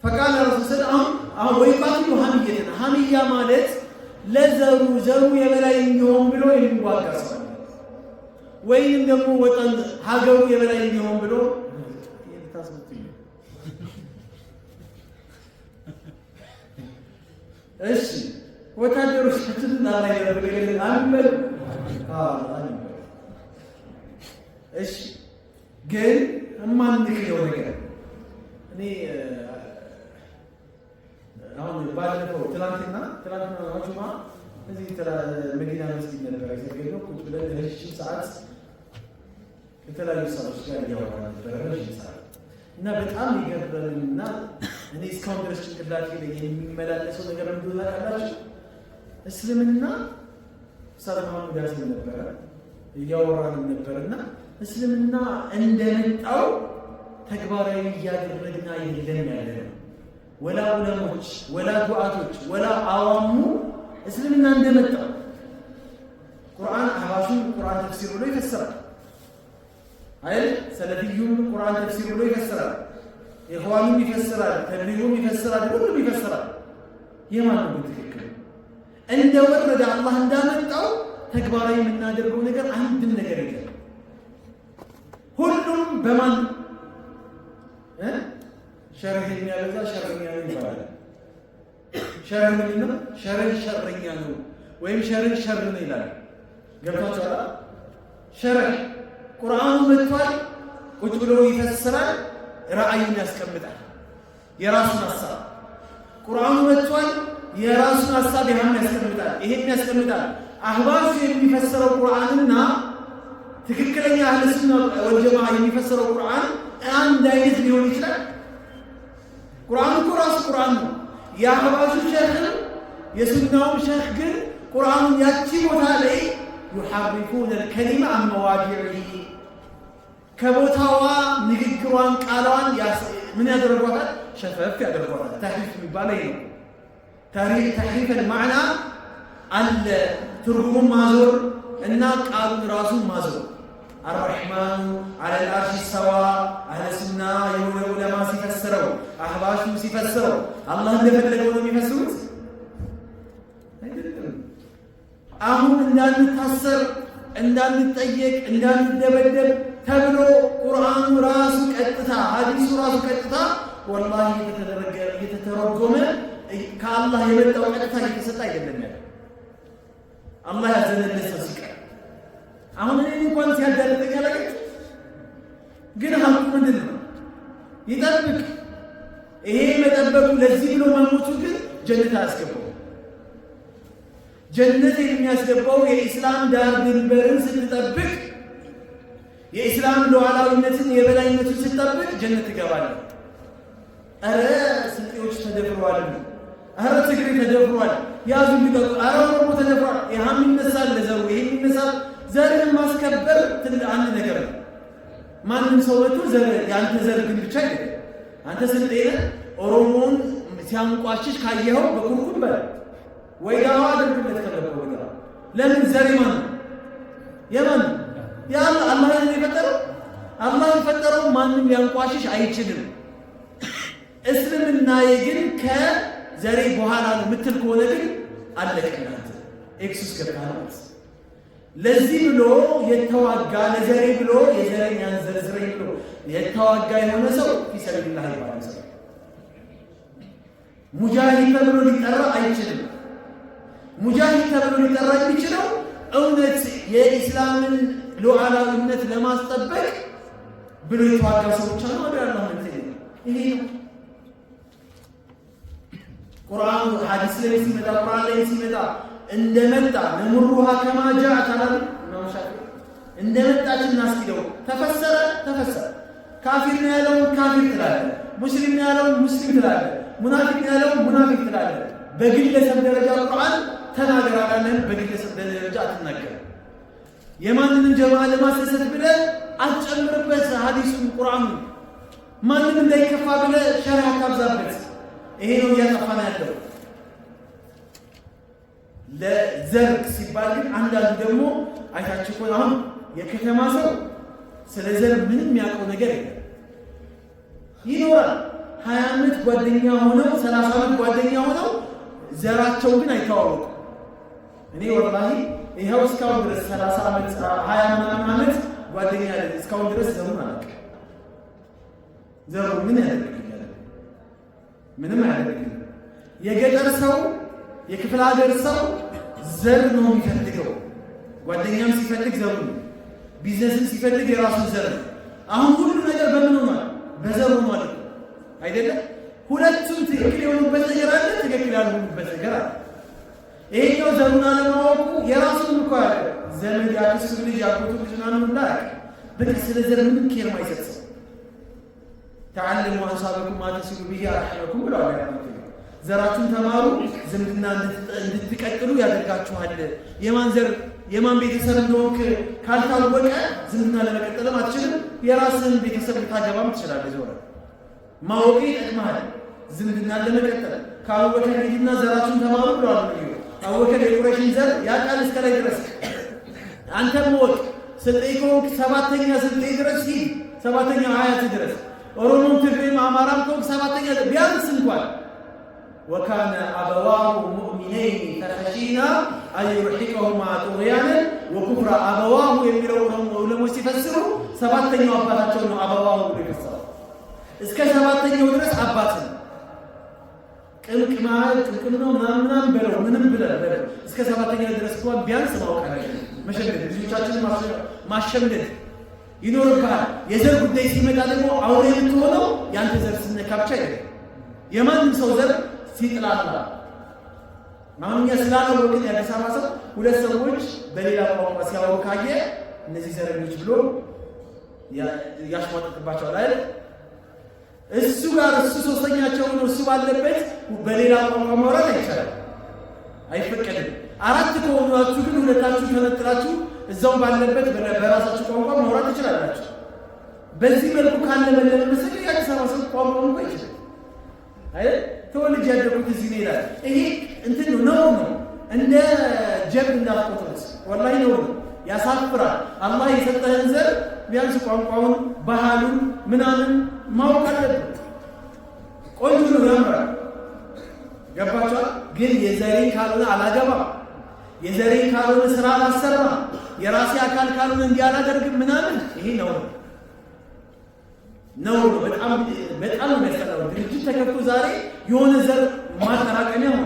Speaker 1: ፈቃለ ረሱል ሰለላሁ ዐለይሂ ወሰለም ወይቃትሉ ሐሚየትን ሐሚያ ማለት ለዘሩ ዘሩ የበላይ እንዲሆን ብሎ የሚዋጋ ሰው ወይም ደግሞ ወጣን ሀገሩ የበላይ እንዲሆን ብሎ እሺ ወታደሮቻችን ላይ ያደረገልን አንበል እሺ ግን የማንክለው ነገር እኔ አሁን ባለፈው ትላንትና ጁማ እዚህ መዲና መስጊድ ነበር የተገኘው። ቁጭ ብለን ረጅም ሰዓት ከተለያዩ ሰዎች ጋር እያወራን ነበር። ረጅም ሰዓት እና በጣም ይገርመኝና እኔ እስካሁን ድረስ ጭንቅላቴ ላይ የሚመላለሰው ነገር እንደሆነ ታውቃላችሁ። እስልምና ሰለማን ጋር ነበረ እያወራን ነበርና እስልምና እንደመጣው ተግባራዊ እያደረግን አይደለም ያለነው። ወላ ዑለሞች ወላ ዱዓቶች ወላ አዋሙ እስልምና እንደመጣው ቁርአን አባሹን ቁርአን ተፍሲር ብሎ ይፈስራል አይደል? ሰለፊዩም ቁርአን ተፍሲር ብሎ ይፈስራል፣ ኢኽዋኑም ይፈስራል፣ ተብሊጉም ይፈስራል፣ ሁሉም ይፈስራል። የማን ነው ትክክል? እንደወረደ አላህ እንዳመጣው ተግባራዊ የምናደርገው ነገር አንድም ነገር የለም። ሁሉም በማን ሸርህ የሚያበዛ ሸረኛ ነው ይባላል። ሸርህ ምንድን ነው? ሸርህ ሸረኛ ነው ወይም ሸርህ ሸር ነው ይላል። ገብቷችኋል? ሸርህ ቁርአኑ መጥቷል፣ ቁጭ ብሎ ይፈስራል፣ ራእዩን ያስቀምጣል፣ የራሱን ሐሳብ። ቁርአኑ መጥቷል፣ የራሱን ሐሳብ ያስቀምጣል፣ ይሄን ያስቀምጣል። አህባሹ የሚፈሰረው ቁርአንና ትክክለኛ አህለ ሱና ወል ጀማዓ የሚፈሰረው ቁርአን አንድ አይነት ሊሆን ይችላል። ቁርአኑ እኮ ራሱ ቁርአን ነው። የአህባሹ ሸህ የሱናው ሸህ ግን ቁርአኑን ያቺ ቦታ ላይ يحرفون الكلمة عن مواضعه ከቦታዋ ንግግሯን ቃሏን ምን ያደርጓታል? ሸፈፍ ያደርጓታል። ተሕሪፍ የሚባለው ይሄ ነው። ተሕሪፍ المعنى አለ ትርጉሙን ማዞር እና ቃሉን ራሱን ማዞር። الرحمن على العرش استوى አህለ ሱና የሆነ ዑለማ ሲፈስረው አህባሹ ሲፈስረው አላህ እንደፈለገው ነው የሚፈስሩት አይደለም። አሁን እንዳንታሰር እንዳንጠየቅ እንዳንደበደብ ተብሎ ቁርአኑ ራሱ ቀጥታ ሐዲሱ ራሱ ቀጥታ ወላሂ እየተተረጎመ ከአላህ የመጣው ቀጥታ እየተሰጠ አይደለም ያለው። አላህ ያዘነለት ሰው ሲቀር አሁን እኔ እንኳን ሲያዳልጠኝ አላውቅም፣ ግን ሀቁ ምንድን ነው? ይጠብቅ። ይሄ መጠበቁ ለዚህ ብሎ መሞቱ ግን ጀነት አያስገባው። ጀነት የሚያስገባው የኢስላም ዳር ድንበርን ስትጠብቅ፣ የኢስላም ሉዓላዊነትን የበላይነቱን ስትጠብቅ ጀነት ትገባለህ። አረ ስልጤዎች ተደፍረዋል፣ አረ ትግሬ ተደፍሯል፣ ያዙ ልቀቁ፣ አረ ኦሮሞ ተደፍሯል። ይህም ይነሳል ለዘሩ፣ ይህም ይነሳል። ዘርን ማስከበር አንድ ነገር ነው። ማንም ሰው መጥቶ የአንተ ዘር ግን ብቻ አይደለም። አንተ ስልጤ ነህ፣ ኦሮሞን ሲያንቋሽሽ ካየኸው በኩርኩም በል ወይ ዳዋ አድርግለት ከገባው ጋር። ለምን ዘር ማን የማን ያአላህ አላህ የፈጠረው አላህ የፈጠረው ማንም ሊያንቋሽሽ አይችልም። እስልምናዬ ግን ከዘሬ በኋላ ነው የምትል ከሆነ ግን አለቀናት። ኤክሱስ ገባናት። ለዚህ ብሎ የተዋጋ ለዘሬ ብሎ የዘረኛን ዘርዝረኝ ብሎ የተዋጋ የሆነ ሰው ፊሰቢላህ ይባላል። ሰው ሙጃሂድ ተብሎ ሊጠራ አይችልም። ሙጃሂድ ተብሎ ሊጠራ የሚችለው እውነት የኢስላምን ሉዓላዊነት ለማስጠበቅ ብሎ የተዋጋ ሰው ብቻ ነው። ወደ አላህ መልእክተኛ ይሄ ነው። ቁርአን ሐዲስ ላይ ሲመጣ ቁርአን ላይ ሲመጣ እንደመጣ ነምሩሃ ከማ ጃአት አላሉ ኢማም ሻፊዒ እንደመጣች እናስኪደው። ተፈሰረ ካፊር ነው ያለውን ካፊር ትላለህ፣ ሙስሊም ነው ያለውን ሙስሊም ትላለህ፣ ሙናፊቅ ነው ያለውን ሙናፊቅ ትላለህ። በግለሰብ ደረጃ ቁርአን ተናገር አላለን፣ በግለሰብ ደረጃ አትናገር። የማንንም ጀማዓ ለማሰሰት ብለህ አትጨምርበት ሐዲሱን ቁርአኑ። ማንንም እንዳይከፋ ብለህ ሸሪዓ አታብዛበት። ይሄ ነው እያጠፋን ያለው። ለዘር ሲባል ግን አንዳንዱ ደግሞ አይታችሁ እኮ አሁን የከተማ ሰው ስለ ዘር ምንም የሚያውቀው ነገር የለም። ይኖራል 20 ዓመት ጓደኛ ሆነው 30 ዓመት ጓደኛ ሆነው ዘራቸው ግን አይተዋወቁም። እኔ ወላሂ ይኸው እስካሁን ድረስ 30 ዓመት 20 ዓመት ጓደኛ ያለ እስካሁን ድረስ ዘሩን አላውቅም። ዘሩ ምን ያደርግልኛል? ምንም አያደርግልኝም። የገጠር ሰው የክፍለ ሀገር ሰው ዘር ነው የሚፈልገው። ጓደኛም ሲፈልግ ዘሩ ነው፣ ቢዝነስም ሲፈልግ የራሱን ዘር ነው። አሁን ሁሉ ነገር በምን ሆኗል? በዘሩ ማለት አይደለም። ሁለቱም ትክክል የሆኑበት ነገር አለ፣ ትክክል ያልሆኑበት ነገር አለ። ይሄኛው ዘሩን አለማወቁ የራሱን እኮ ያለ ዘመድ ያክስቱ ልጅ ያጎቱ ልጅ ምናምን እንዳያውቅ በቃ ስለ ዘር ምንም ኬር ማይሰጥ ተዓለሙ አንሳበኩም ማተሲሉ ቢሂ አርሐመኩም ብለዋል። ዘራችሁን ተማሩ ዝምድና እንድትቀጥሉ ያደርጋችኋል። የማን ዘር የማን ቤተሰብ እንደሆንክ ካልታወቀ ዝምድና ለመቀጠልም አትችልም። የራስህን ቤተሰብ ልታገባም ትችላለህ። ዞረ ማወቅ ይጠቅምሃል ዝምድና ለመቀጠል። ከአቡበከር ሂድና ዘራችሁን ተማሩ ብለዋል። አቡበከር የቁረይሽን ዘር ያውቃል እስከ ላይ ድረስ። አንተም ወቅ ስልጤ ከሆንክ ሰባተኛ ስልጤ ድረስ ሂድ፣ ሰባተኛ አያት ድረስ። ኦሮሞም ትግሬም አማራም ከሆንክ ሰባተኛ ቢያንስ እንኳን ወካነ አበዋሁ ሙእሚነይን ፈኸሺና አን ዩርሒቀሁማ ጡግያነን ወኩፍራ። አበዋሁ የሚለው ዑለሞች ሲፈስሩ ሰባተኛው አባታቸው ነው አበዋሁ ብሎ ይፈስራል። እስከ ሰባተኛው ድረስ አባትን ቅምቅም ነው ምናምን በለው ምንም ብለው እስከ ሰባተኛ ድረስ እንኳን ቢያንስ ማወቅ አለብን። መሸምደድ ልጆቻችንን ማሸምደድ ይኖርብሃል። የዘር ጉዳይ ሲመጣ ደግሞ አውሬ የምትሆነው ያንተ ዘር ሲነካ ብቻ አይደለም፣ የማንም ሰው ዘር ሲጥላላ። አሁን እኛ ስላላወቅን የአዲስ አበባ ሰው ሁለት ሰዎች በሌላ ቋንቋ ሲያወሩ ካየ እነዚህ ዘረኞች ብሎ ያሽሟጥጥባቸዋል አይደል? እሱ ጋር እሱ ሶስተኛቸው ነው። እሱ ባለበት በሌላ ቋንቋ ማውራት አይቻልም፣ አይፈቀድም። አራት ከሆናችሁ ግን ሁለታችሁ ተነጥላችሁ እዛው ባለበት በራሳችሁ ቋንቋ ማውራት ትችላላችሁ። በዚህ መልኩ ካለ መለለ መሰለኝ የአዲስ አበባ ሰው ቋንቋ እንኳን ይችላል አይደል? ተወልጄ ያደኩት እዚህ ነው ይላል። ይሄ እንትን ነው እንደ ጀብድ እንዳትቆጥሩት፣ ወላሂ ነው፣ ያሳፍራል። አላህ የሰጠህን ዘር ቢያንስ ቋንቋውን ባህሉን ምናምን ማወቅ አለበት። ቆንጆ ነው ያምራል፣ ገባችኋል? ግን የዘሬን ካልሆነ አላገባም፣ የዘሬን ካልሆነ ስራ አላሰራም፣ የራሴ አካል ካልሆነ እንዲህ አላደርግም ምናምን፣ ይሄ ነው በጣም በጣም የሚያስጠላው። ድርጅት ተከፍቶ ዛሬ የሆነ ዘር ማጠራቀሚያ ሆነ።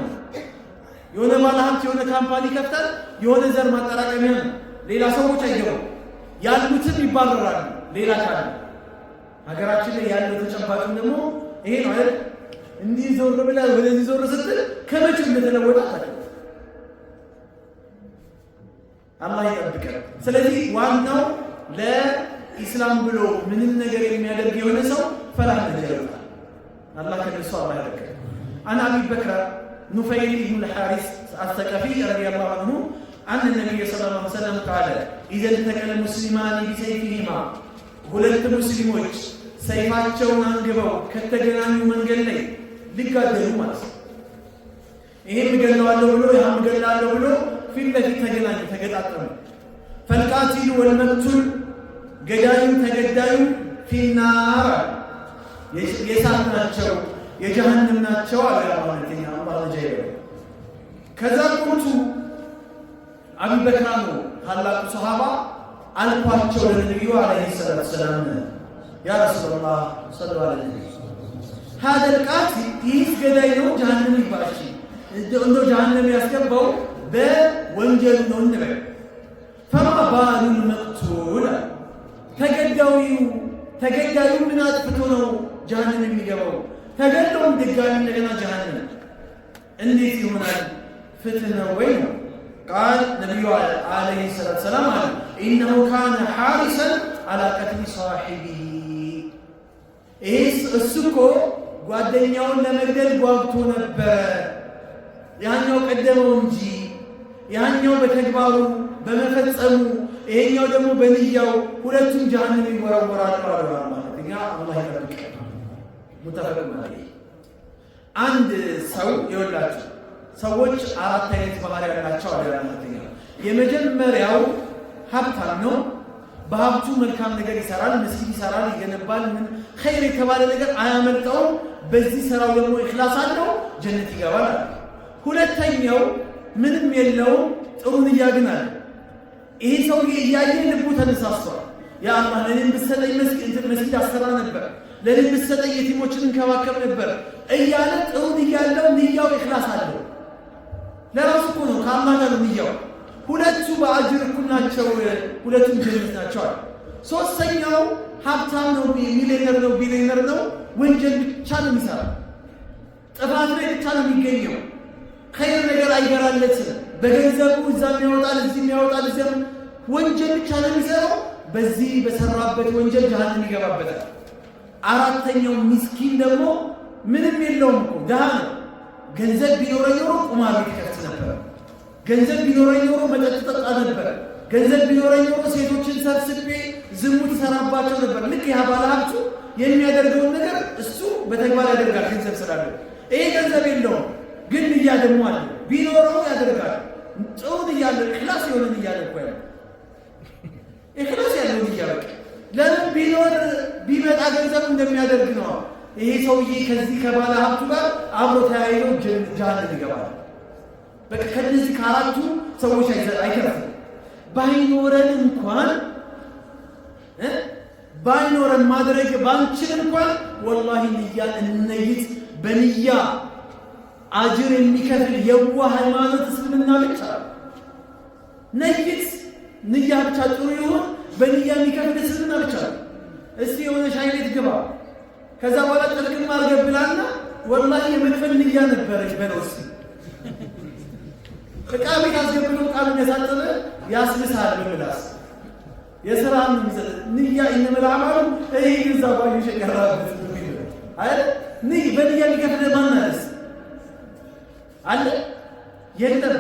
Speaker 1: የሆነ ባለሀብት የሆነ ካምፓኒ ከፍታል፣ የሆነ ዘር ማጠራቀሚያ ነው። ሌላ ሰዎች አይገቡም፣ ያሉትም ይባረራሉ። ሌላ ካለ ሀገራችን ላይ ያለው ተጨባጭም ደግሞ ይሄ ነው አይደል? እንዲህ ዞር ብላ ወደዚህ ዞር ስትል ከመቼው እንደተለወጠ ታውቃለህ። አላህ ይጠብቀን። ስለዚህ ዋናው ለኢስላም ብሎ ምንም ነገር የሚያደርግ የሆነ ሰው ፈላህ ነጀረታ አላህ ከነሱ አላህ ያደርገን። አን አቢ በክር ኑፈይል ኢብኑ አልሐሪስ አልሰቀፊ ረዲየላሁ ዐንሁ አን ነብይ ሰለላሁ ዐለይሂ ወሰለም ቃለ ኢዘ ተቀለ ሙስሊማን ቢሰይፊሂማ፣ ሁለት ሙስሊሞች ሰይፋቸውን አንግበው ከተገናኙ መንገድ ላይ ሊጋደሉ ማለት ነው። ይሄም እገለዋለሁ ብሎ ያም እገላለሁ ብሎ ፊት ለፊት ተገናኙ፣ ተገጣጠሙ። ፈልቃቲሉ ወልመቅቱል፣ ገዳዩም ተገዳዩም ፊናር፣ የእሳት ናቸው የጀሃነም ናቸው አለ ያማለተኛ አላህ ነጃይበ። ከዛ ቁልቱ አቡበክር ነው ታላቁ ሰሃባ አልኳቸው ለነቢዩ አለይሂ ሰላቱ ሰላም ያ ረሱላህ ሰለላሁ ዐለይሂ ወሰለም هذا القاتل ይህ ገዳይ ነው ጀሃነም ይባሽ እንደው ጀሃነም ያስገባው በወንጀል ነው እንበል። فما بال المقتول ተገዳዩ ምን አጥፍቶ ነው ጀሃነም የሚገባው? ተገደውም ድጋሚ እንደገና ጀሃነም እንዴት ይሆናል? ፍትህ ነው ወይ ነው? ቃል ነቢዩ አለይሂ ሰላቱ ሰላም አለ ኢነሁ ካነ ሐሪሰን አላ ቀትሊ ሷሒቢሂ። እሱ እኮ ጓደኛውን ለመግደል ጓጉቶ ነበረ። ያኛው ቀደመው እንጂ ያኛው በተግባሩ በመፈጸሙ ይሄኛው ደግሞ በንያው ሁለቱም ጀሃነም ይወረወራሉ አለ ማለት ነው። አላህ ይጠብቀን። ሙተፈቅ ማለት አንድ ሰው ይወላችሁ ሰዎች አራት አይነት ባህሪ ያላቸው አለ ማለት ነው። የመጀመሪያው ሀብታም ነው። በሀብቱ መልካም ነገር ይሰራል፣ መስጊድ ይሰራል፣ ይገነባል፣ ምን ኸይር የተባለ ነገር አያመልጠውም። በዚህ ስራው ደግሞ ኢኽላስ አለው፣ ጀነት ይገባል። ሁለተኛው ምንም የለውም፣ ጥሩ ንያ ግን አለ። ይሄ ሰውዬ እያየ ልቡ ተነሳስቷል። ያ አላህ ለኔም ብትሰጠኝ መስጊድ አሰራ ነበር፣ ለኔም ብትሰጠኝ የቲሞችን እንከባከብ ነበር እያለ ጥሩ ንያ ያለው ንያው ኢኽላስ አለው። ለራሱ እኮ ነው ከአላህ ጋር ንያው። ሁለቱ በአጅር እኩል ናቸው፣ ሁለቱም ጀነት ናቸው። ሶስተኛው ሀብታም ነው፣ ሚሊዮነር ነው፣ ቢሊዮነር ነው፣ ወንጀል ብቻ ነው የሚሰራ፣ ጥፋት ላይ ብቻ ነው የሚገኘው። ኸይር ነገር አይገራለትም። በገንዘቡ እዛም ያወጣል፣ እዚህም ያወጣል፣ እዚያም ወንጀል ብቻ ነው የሚሰራው። በዚህ በሰራበት ወንጀል ጀሃነም ይገባበታል። አራተኛው ምስኪን ደግሞ ምንም የለውም እኮ ድሃ ነው። ገንዘብ ቢኖረኝ ኖሮ ቁማር ቤት ከፍት ነበር። ገንዘብ ቢኖረኝ ኖሮ መጠጥ ጠጣ ነበር። ገንዘብ ቢኖረኝ ኖሮ ሴቶችን ሰብስቤ ዝሙት ሰራባቸው ነበር። ልክ ያ ባለሀብቱ የሚያደርገውን ነገር እሱ በተግባር ያደርጋል ገንዘብ ስላለ። ይሄ ገንዘብ የለውም ግን ንያ ደግሞ አለ። ቢኖረው ያደርጋል። ጥሩ ንያ አለ። ኢኽላስ የሆነ ንያ አለ እኮ ያለው ኢኽላስ ያለው ንያ በቃ ለምን ቢኖር ቢመጣ ገንዘብ እንደሚያደርግ ነው። ይሄ ሰውዬ ከዚህ ከባለ ሀብቱ ጋር አብሮ ተያይዞ ጀሃነም ይገባል። በቃ ከነዚህ ከአራቱ ሰዎች አይከፍም። ባይኖረን እንኳን ባይኖረን ማድረግ ባንችል እንኳን ወላሂ ንያ እንነይት። በንያ አጅር የሚከፍል የዋህ ሃይማኖት እስልምና ብቻ ነይት። ንያ ብቻ ጥሩ ይሁን። በንያ የሚከፍል እስልምና ብቻ። እስቲ የሆነ ሻይ ቤት ግባ፣ ከዛ በኋላ ጥርቅም አድርገህ ብላና ወላሂ የመክፈል ንያ ነበረች በነውስ ዕቃ ቤት አስገብቶ ቃሉን ያሳጠበ ያስልሳል በምላስ የሥራን ንያ ኢነመል አዕማሉ ይሄ ግዛ ባዩ ሸቀራበት አይደል? በንያ የሚከፍል ማናለስ አለ? የለም፣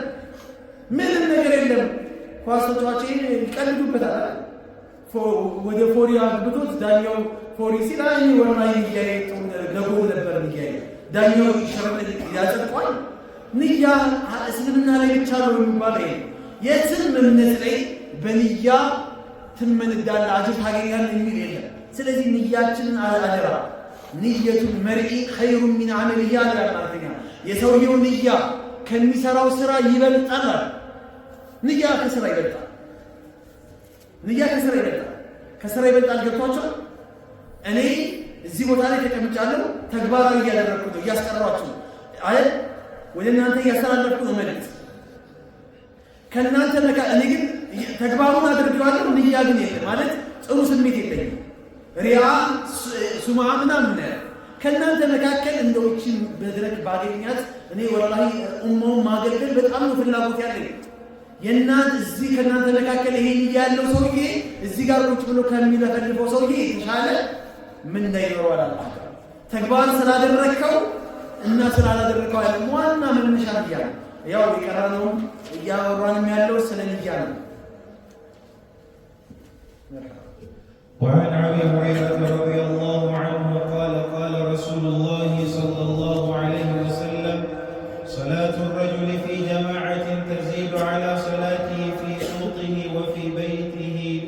Speaker 1: ምንም ነገር የለም። ኳስ ተጫዋቾች ይቀልዱበታል። ወደ ፎሪ አግብቶት ዳኛው ፎሪ ሲል አይ ወላሂ ንያዬ ለጎል ነበር ንያዬ ዳኛው ይሸረል ያጸድቋል። ንያ እስልምና ላይ ብቻ ነው የሚባለው። የትም እምነት ላይ በንያ ትመንዳለህ አጅር ታገኛለህ የሚል የለም። ስለዚህ ንያችንን አደራ። ንየቱን መርኢ ኸይሩን ሚን ዐመሊሂ አለ አላህኛ። የሰውየው ንያ ከሚሰራው ስራ ይበልጣል። ንያ ከስራ ይበልጣል። ንያ ከስራ ይበልጣል። ከስራ ይበልጣል። ገብቷችኋል? እኔ እዚህ ቦታ ላይ ተቀምጫለሁ፣ ተግባራዊ እያደረግኩ ነው፣ እያስቀራችሁ አይደል? ወደ እናንተ እያስተላለፍኩ ነው መልእክት ከእናንተ እኔ ግን ተግባሩን አድርጌዋለሁ። ንያ ግን የለም ማለት ጥሩ ስሜት የለኝም። ሪያ ሱማ ምናምን ከእናንተ መካከል እንደዎችን በድረግ ባገኛት እኔ ወላሂ ኡማውን ማገልገል በጣም ነው ፍላጎት ያለኝ። የእናንተ እዚህ ከእናንተ መካከል ይሄ ንያ ያለው ሰውዬ እዚህ ጋር ቁጭ ብሎ ከሚለፈልፈው ሰውዬ የተሻለ ምን እንዳይኖረዋል አላህ ተግባር ስላደረግከው እና ስላላደረገው አይደለም። ዋና መነሻ ንያ ነው። ያው የቀረነው እያወራንም ያለው ስለ ንያ ነው።
Speaker 2: وعن أبي هريرة رضي الله عنه قال قال رسول الله صلى الله عليه وسلم صلاة الرجل في جماعة تزيد على صلاته في سوقه وفي بيته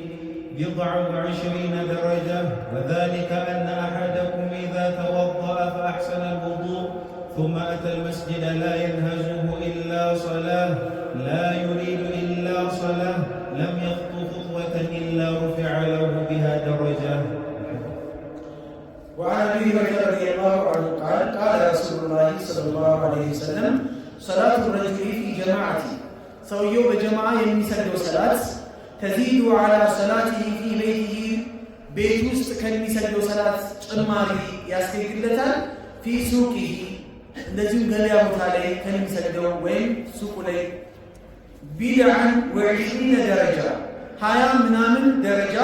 Speaker 2: 27 درجة وذلك أن أحدكم إذا توضأ فأحسن الوضوء ثم أتى المسجد لا ينهزه إلا صلاة لا يريد إلا صلاة لم يخطو خطوة إلا رفع له بها درجة.
Speaker 1: وعن أبي هريرة رضي الله عنه قال قال رسول الله صلى الله عليه وسلم صلاة الرجل في جماعة سويو بجماعة يمسد صلاة تزيد على صلاته في بيته بيت وسط كالمسد صلاة ጭማሪ ያስገኝለታል في سوقه እንደዚሁም ገበያ ቦታ ላይ ከሚሰደው ወይም ሱቁ ላይ ቢድዓን ወ20 ደረጃ 20 ምናምን ደረጃ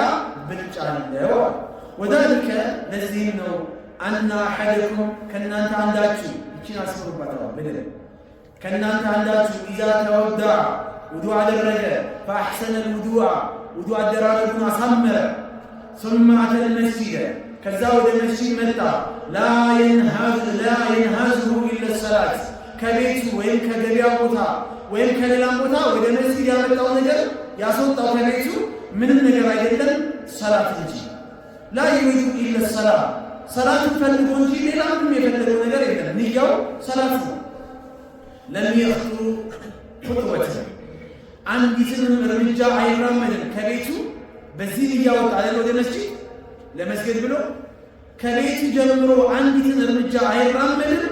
Speaker 1: ብልጫ አለው። ወዳልከ ለዚህም ነው አና አሐደኩም ከእናንተ አንዳችሁ ይችን አስምሩባታል በደል ከእናንተ አንዳችሁ ኢዛ ተወዳ ውዱእ አደረገ ፈአሕሰነ ልውዱአ ውዱእ አደራረጉን አሳመረ ثم أتى المسجد ከዛ ወደ መስጂድ መጣ ላ የንሃዝሁ ኢለ ሰላት ከቤቱ ወይም ከገበያ ቦታ ወይም ከሌላም ቦታ ወደ መስጂድ ያመጣው ነገር ያስወጣው ከቤቱ ምንም ነገር አይደለም ሰላት እንጂ ላ ይሪዱ ኢለ ሰላት ሰላትን ፈልጎ እንጂ ሌላ ምንም የፈለገው ነገር የለም። ንያው ሰላት ነው። ለም የኽጡ ኹጥወት አንዲትንም እርምጃ አይራመድም ከቤቱ በዚህ ንያ ወጣ አይደል ወደ መስጂድ ለመስገድ ብሎ ከቤቱ ጀምሮ አንዲትን እርምጃ አይራመድም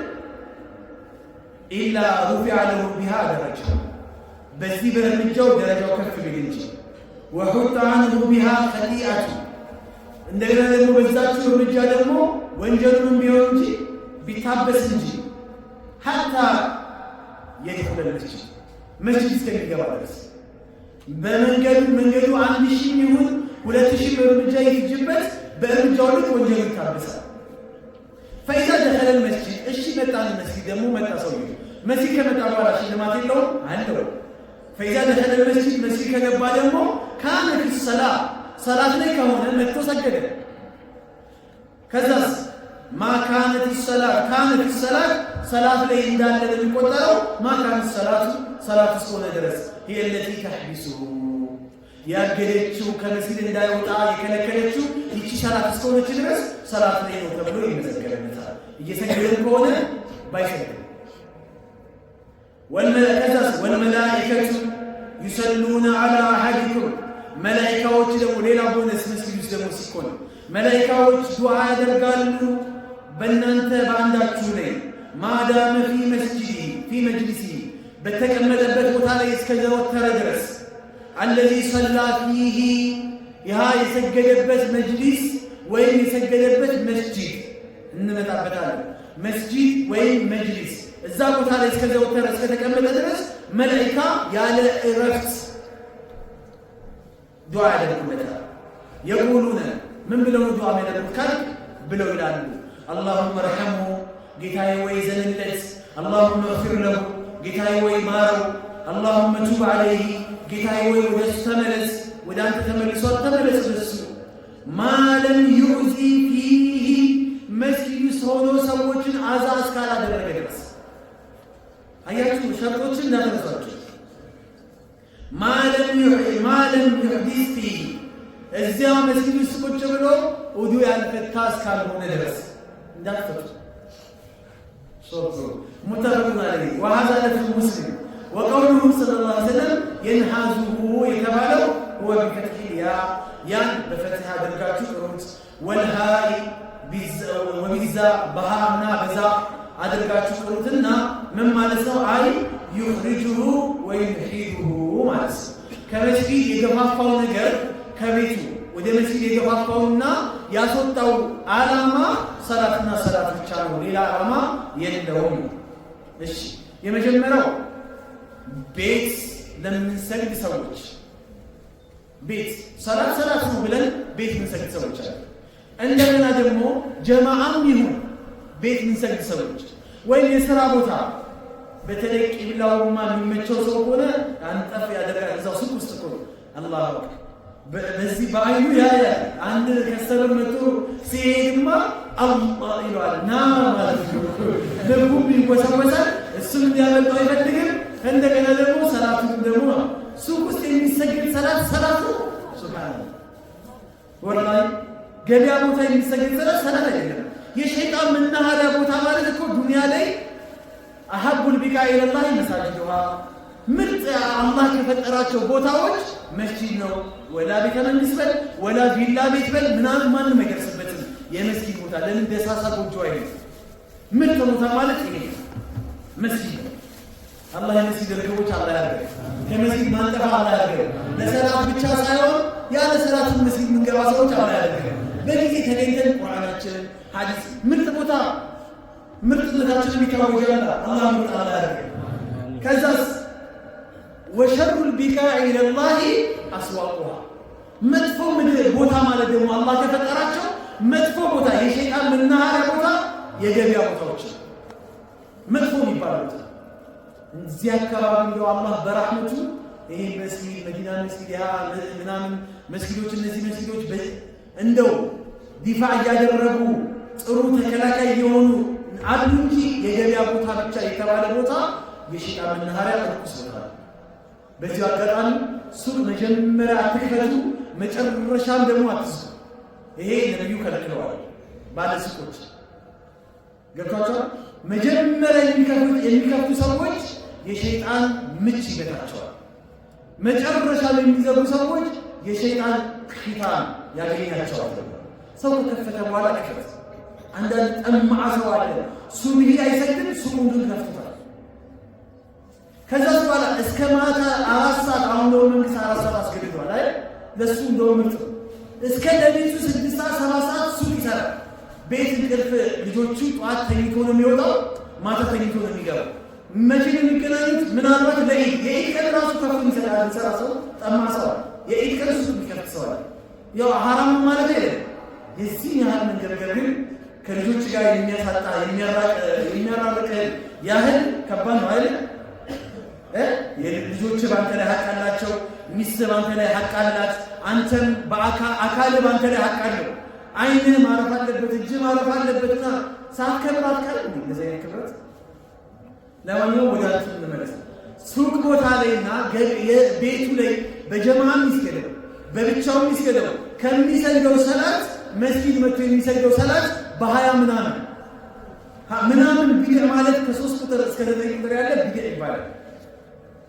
Speaker 1: ኢላ ሩፊዐ ለሁ ቢሃ ደረጃ በዚህ በእርምጃው ደረጃው ከፍ ቢል እንጂ ወሑጠ ዐንሁ ቢሃ ኸጢአቱ እንደገና ደግሞ በዛችው እርምጃ ደግሞ ወንጀሉንም ቢሆን እንጂ ቢታበስ እንጂ ሐታ የድኹለ መስጂድ እስከሚገባ ድረስ በመንገዱ 1000 ይሁን 2000 እርምጃ ይፍጅበት በእርምጃው ልክ ወንጀል ይታበሳል። دخل المسجد እሺ መጣ المسجد ደግሞ መጣ ሰውዬው መስጊድ ከመጣ በኋላ ሽልማት የለውም አለው فإذا دخل المسجد مسجد ከገባ ደግሞ كان في الصلاة صلاة ላይ ከሆነ መጥቶ ሰገደ ከዛስ ما كانت الصلاة كانت الصلاة صلاة ላይ እንዳለ የሚቆጠረው ما كانت الصلاة صلاة እስከሆነ ድረስ هي التي تحبسه ያገለችው ከመስጊድ እንዳይወጣ የከለከለችው ይቺ ሰላት እስከሆነች ድረስ ሰላት ላይ ነው ተብሎ ይመዘገበታል እየሰገደ ከሆነ ባይሰግድ والملائكة يصلون على أحدكم ملائكة ደግሞ ሌላ ቦነስ መስጊድ ውስጥ ደግሞ ሲኮን መላእክቶች ዱዓ ያደርጋሉ በእናንተ በአንዳችሁ ላይ ማዳመ في مجلسه በተቀመጠበት ቦታ ላይ እስከዘወተረ ድረስ الذي صلى فيه يها يسجدበት مجلس ወይም የሰገደበት መስጂድ እንመጣበታለን መስጂድ ወይም መጅሊስ እዛ ቦታ ላይ እስከዘወተረ እስከተቀመጠ ድረስ መላእክታ ያለ እረፍት ዱዓ ያደርጉለታል يقولون من ብለው ዱዓ ያደርጉታል ብለው ይላሉ اللهم ارحمه ጌታዬ ወይ ዘንለት اللهم اغفر له ጌታዬ ወይ ማረው اللهم تب عليه ጌታዬ ወይ ወደሱ ተመለስ ወደ አንተ ተመለስ በሱ ما لم يؤذي فيه መስጊድ ሆኖ ሰዎችን አዛ እስካላደረገ ድረስ አያችሁ ሸርጦችን እንዳትረሷቸው ما لم يحدث فيه እዚያ መስጊድ ውስጥ ቁጭ ብሎ ውዱ ያልፈታ እስካልሆነ ድረስ እንዳትፈቱ متفق عليه وهذا لفظ مسلم وقوله صلى الله عليه وسلم ينهزه يتبالو هو بفتح الياء ያን በፈትሃ አድርጋችሁ ጥሩት والهاء وبالزاء بهاءنا بزاء አድርጋችሁ ጥሩትና ምን ማለት ነው አይ يخرجه وينحيه ማለት ከመስጊድ የገፋፋው ነገር ከቤቱ ወደ መስጊድ የገፋፋውና ያስወጣው ዓላማ ሰላትና ሰላት ብቻ ነው ሌላ ዓላማ የለውም እሺ የመጀመሪያው ቤት ለምንሰግድ ሰዎች ቤት ሰላት ነው ብለን ቤት ምንሰግድ ሰዎች አሉ እንደገና ደግሞ ጀማዓም ይሁን ቤት ምንሰግድ ሰዎች ወይ የሥራ ቦታ በተለይ ቂብላውማ የሚመቸው ሰው ሆነ አንጠፍ ያደርጋል እዛው ሱቅ ውስጥ እኮ አላህ በዚህ በአይኑ ያያ አንድ ከሰበር መጥቶ ሲሄድማ አላህ ይላል ና ማለት ነው ልቡም ይወሰወሳል እሱም እንዲያመጣው አይፈልግም እንደገና ደግሞ ሰላቱን ደግሞ ሱቅ ውስጥ የሚሰግድ ሰላት ሱብሃንአላህ ወላሂ ገበያ ቦታ የሚሰግድ ሰላት አይደለም የሸይጣን መናኸሪያ ቦታ ማለት እኮ ዱንያ ላይ አሐቡል ቢቃ ኢለላህ መሳጅዱሃ ምርጥ አላህ ከፈጠራቸው ቦታዎች መስጂድ ነው ወላ ቤተ መንግስት በል ወላ ቪላ ቤት በል ምናምን ማንም አይደርስበትም የመስጊድ ቦታ ለምን ደሳሳ ጎጆ አይደለም ምርጥ ቦታ ማለት ይሄ መስጊድ አላህ የመስጊድ ርግቦች አላህ ያደርግ ከመስጊድ ማንጠፋ አላህ ያደርግ ለሰላት ብቻ ሳይሆን ያለ ሰላት መስጊድ ምንገባ ሰዎች አላህ ያደርግ በጊዜ ተገኝተን ቁርአናችን ሐዲስ ምርጥ ቦታ ምርጥነታችን የሚታወጀላ አላህ ምርጥ አላህ ያደርግ ከዛስ وشر البكاء الى الله اسواقها መጥፎ ቦታ ማለት ደግሞ አላህ ከፈጠራቸው መጥፎ ቦታ የሸይጣን መናኸሪያ ቦታ የገበያ ቦታዎች መጥፎ የሚባሉት እዚህ አካባቢ ነው አላህ በረህመቱ ይሄ መስጊድ መዲና መስጊድ ያ ምናምን መስጊዶች እነዚህ መስጊዶች እንደው ዲፋ ያደረጉ ጥሩ ተከላካይ የሆኑ አሉ እንጂ የገበያ ቦታ ብቻ የተባለ ቦታ የሸይጣን መናኸሪያ ርኩስ ቦታ በዚህ አጋጣሚ ሱቅ መጀመሪያ አትክፈቱ መጨረሻም ደግሞ አትስጡ ይሄ ነብዩ ከልክለዋል ባለ ሱቆች ገብቷቸዋል መጀመሪያ የሚከፍቱ ሰዎች የሸይጣን ምች ይገታቸዋል መጨረሻ ላይ የሚዘጉ ሰዎች የሸይጣን ኺታን ያገኛቸዋል ሰው ከከፈተ በኋላ ከፈተ አንዳንድ ጠማዓ ሰው አለ ሱብሂ አይሰግድም ሱቁን ግን ከፍቷል ከዛ በኋላ እስከ ማታ 4 ሰዓት አሁን ነው መንግስት 4 ሰዓት አስገድዷል አይደል ለሱ እንደው ምርጥ እስከ ለቤቱ 6 ሰዓት 7 ሰዓት ሱቅ ይሰራል ቤት እንቅልፍ ልጆቹ ጧት ተኝቶ ነው የሚወጣው ማታ ተኝቶ ነው የሚገባው መቼ ነው የሚገናኙት ምናልባት የኢድ ቀን ራሱ ከፍቶ ይሰራል ሰው ጠማ ሰው የኢድ ቀን ሱቅ የሚከፍት ሰው ያው ሐራም ማለት አይደለም የዚህ ያህል መንገድ ግን ከልጆች ጋር የሚያሳጣ የሚያራርቅ ያህል ከባድ ነው አይደል? ልጆች ባንተ ላይ ሐቅ አላቸው፣ ሚስት ባንተ ላይ ሐቅ አላት፣ አንተም አካል ባንተ ላይ ሐቅ አለው። ዓይንህ ማረፍ አለበት፣ እጅ ማረፍ አለበትና ሳትከብር አትቀርም። እንደዚህ አይነት ክብረት ለማንኛውም ወደ አንተ እንመለስ። ሱቅ ቦታ ላይና ቤቱ ላይ በጀማዓ የሚስገደው በብቻው የሚስገደው ከሚሰግደው ሰላት መስጊድ መጥቶ የሚሰግደው ሰላት በ20 ምናምን ቢድዕ ማለት ከ3 ቁጥር እስከ 9 ቁጥር ያለ ቢድዕ ይባላል።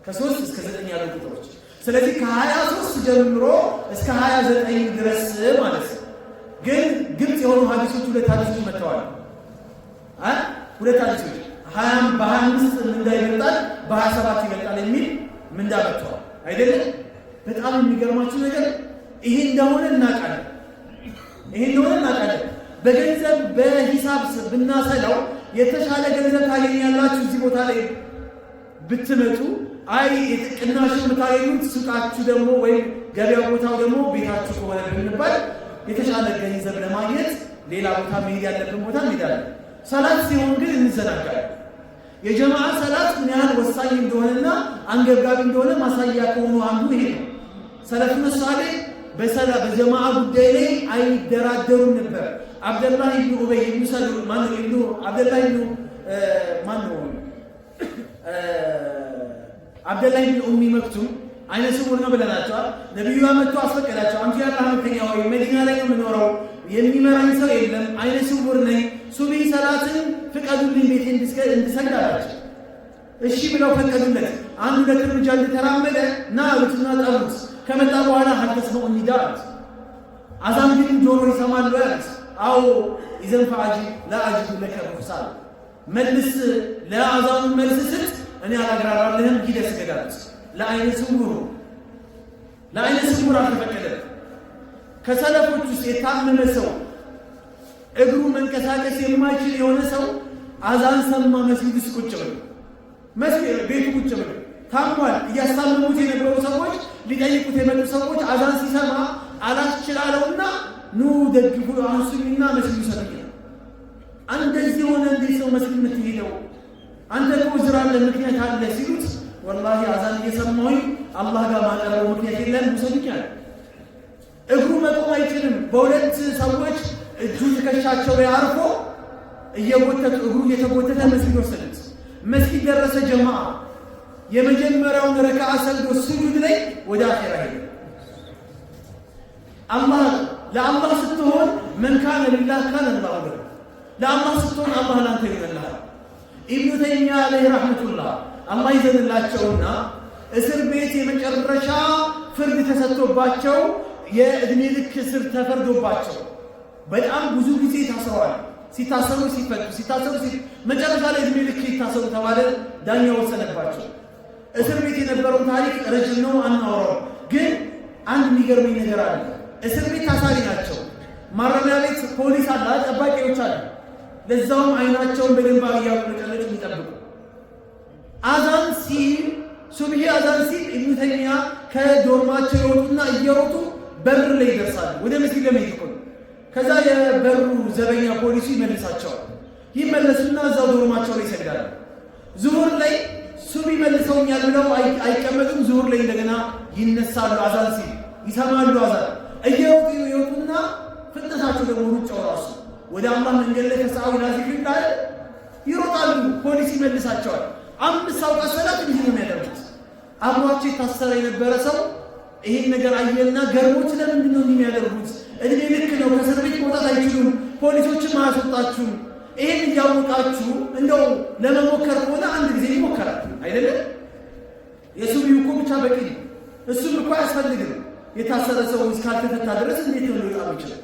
Speaker 1: ከ3 እስከ 9 ያሉ ቁጥሮች። ስለዚህ ከ23 ጀምሮ እስከ 29 ድረስ ማለት ነው። ግን ግልጽ የሆኑ ሐዲሶች ሁለት ሐዲሶች መጥተዋል። ሁለት ሐዲሶች በ25 ምንዳ ይበልጣል፣ በ27 ይበልጣል የሚል ምንዳ መጥተዋል አይደለም። በጣም የሚገርማችሁ ነገር ይሄ እንደሆነ እናውቃለን። በገንዘብ በሂሳብ ብናሰላው የተሻለ ገንዘብ ታገኛላችሁ እዚህ ቦታ ላይ ብትመጡ። አይ ቅናሽ የምታገኙት ሱቃችሁ ደግሞ ወይም ገበያ ቦታው ደግሞ ቤታችሁ ከሆነ ብንባል የተሻለ ገንዘብ ለማግኘት ሌላ ቦታ መሄድ ያለብን ቦታ እንሄዳለን። ሰላት ሲሆን ግን እንዘናጋለን። የጀማዓ ሰላት ምን ያህል ወሳኝ እንደሆነና አንገብጋቢ እንደሆነ ማሳያ ከሆኑ አንዱ ይሄ ነው። ሰለፉነ ሷሊህ በጀማዓ ጉዳይ ላይ አይደራደሩም ነበር። አብደላህ ኢብኑ ኡበይ ኢብኑ ሰሉል አብደላህ ኢብኑ ኡሚ መክቱም አይነ ስውር ነው ብለናቸዋል። ነቢዩ መጥቶ አስፈቀዳቸው። አንተ ያላህ መልእክተኛ ሆይ መዲና ላይ ነው የምኖረው፣ የሚመራኝ ሰው የለም፣ አይነ ስውር ነኝ፣ ሱብሂ ሰላትን ፍቀዱልኝ ቤቴ እንድሰግድ አላቸው። እሺ ብለው ፈቀዱለት። አንድ ሁለት እርምጃ እንደተራመደ ና አሉትና ጠሩት። ከመጣ በኋላ ሀልተስመዑ ኒዳ አሉት። አዛን ግን ጆሮ ይሰማል ያሉት። አዎ ኢዘን ፈአጂ ላ አጅዱ ለከ ሩክሳ፣ መልስ ለአዛኑ መልስ ስጥ፣ እኔ አላግራራልህም፣ ሂደህ ስገድ አሉት። ለአይነ ስውር አልተፈቀደም። ከሰለፎች ውስጥ የታመመ ሰው እግሩ መንቀሳቀስ የማይችል የሆነ ሰው አዛን ሰማ፣ መስጊድ ውስጥ ቁጭ ብሎ ቤቱ ቁጭ ብሎ ታሟል። እያስታመሙት የነበሩ ሰዎች ሊጠይቁት የመጡ ሰዎች አዛን ሲሰማ አላስችላለውና ኑ ደግፉ አንሱኝና መስጊድ ሰጥኝ። እንደዚህ ሆነ እንዴት ሰው መስጊድ የምትሄደው? አንተ እኮ ዝር አለ ምክንያት አለ ሲሉት ወላሂ አዛን እየሰማሁኝ አላህ ጋር ማቀረበው ምክንያት የለም ውሰዱኝ አለ። እግሩ መቆም አይችልም። በሁለት ሰዎች እጁ ትከሻቸው ላይ አርፎ እየጎተቱ እግሩ እየተጎተተ መስጊድ ወሰዱት። መስጊድ ደረሰ። ጀማዓ የመጀመሪያውን ረካዓ ሰግዶ ስጁድ ላይ ወደ አኺራ ሄደ። ለአላህ ስትሆን መን ካነ ሊላህ ካነ አላሁ ለሁ፣ ለአላህ ስትሆን አላህ ላንተ ይሆንልሃል። ኢብኑ ተይሚያ አለይሂ ረሕመቱላህ አላህ ይዘንላቸውና እስር ቤት የመጨረሻ ፍርድ ተሰጥቶባቸው የእድሜ ልክ እስር ተፈርዶባቸው በጣም ብዙ ጊዜ ታስረዋል። ሲታሰሩ ሲፈቱ መጨረሻ ላይ እድሜ ልክ ይታሰሩ ተባለ። ዳኛ ወሰነባቸው። እስር ቤት የነበረው ታሪክ ረጅም ነው፣ አናወራው። ግን አንድ የሚገርመኝ ነገር አለ። እስር ቤት ታሳሪ ናቸው። ማረሚያ ቤት ፖሊስ አለ፣ ጠባቂዎች አሉ። ለዛውም አይናቸውን በደንብ እያቁለጨለጩ የሚጠብቁ። አዛን ሲል ሱብሂ አዛን ሲል ኢብኑ ተይሚያ ከዶርማቸው ይወጡና እየሮጡ በር ላይ ይደርሳሉ። ወደ መስጊድ ለመሄድ እኮ ነው። ከዛ የበሩ ዘበኛ ፖሊሱ ይመልሳቸዋል። ይመለሱና እዛው ዶርማቸው ላይ ይሰግዳሉ። ዙሁር ላይ ሱብሂ መልሰውኛል ብለው አይቀመጡም። ዙሁር ላይ እንደገና ይነሳሉ። አዛን ሲል ይሰማሉ። አዛን እየሮጡ ይወጡና ፍጥነታቸው ደግሞ ሩጫው ራሱ ወደ አላህ መንገድ ላይ ተሳው ላዚክር እንዳለ ይሮጣሉ። ፖሊስ ይመልሳቸዋል። 5 ሰዓት ሰላት እንዲህ ነው የሚያደርጉት። አብሯቸው የታሰረ የነበረ ሰው ይሄን ነገር አየና ገርሞች ለምንድን ነው የሚያደርጉት? እድሜ ልክ ነው፣ ከእስር ቤት መውጣት አይችሉም፣ ፖሊሶችም አያስወጣችሁም። ይሄን እያወቃችሁ እንደው ለመሞከር ከሆነ አንድ ጊዜ ይሞከራል አይደለም? የሱብሂው እኮ ብቻ በቂ ነው። እሱም እኮ አያስፈልግም። የታሰረ ሰው እስካልተፈታ ድረስ እንዴት ነው ሊወጣ ይችላል?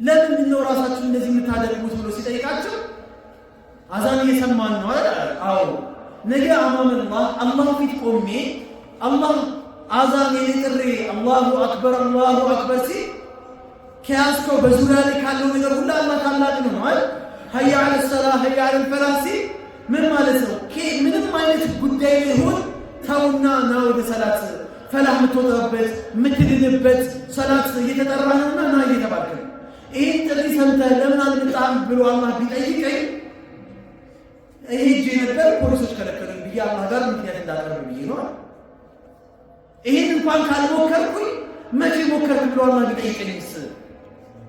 Speaker 1: ለምንድን ነው ራሳችሁ እንደዚህ የምታደርጉት ብሎ ሲጠይቃቸው አዛን እየሰማን ነው አይደል? አዎ። ነገ አማመላህ አላህ ፊት ቆሜ አላህ አዛን የጥሪ አላሁ አክበር ሲል ከያዝከው በዙሪያ ላይ ካለው ነገር ሁሉ አላህ ታላቅ ነው አይደል? ሀያ ዐለ ሰላህ ሀያ ዐለ ፈላህ ሲል ምን ማለት ነው? ምንም አይነት ጉዳይ ሊሆን ተውና ና ወደ ሰላት ፈላህ የምትወጣበት የምትድንበት ሰላት እየተጠራ ነውና ና እየተባልክ ነው። ይህን ጥሪ ሰምተህ ለምን አልመጣህም ብሎ አላህ ቢጠይቀኝ ሄጄ ነበር፣ ፖሊሶች ከለከሉኝ ብዬ አላህ ጋር ምክንያት እንዳቀርብ ብዬ ነው። ይህን እንኳን ካልሞከርኩኝ መቼ ሞከርክ ብሎ አላህ ቢጠይቀኝስ?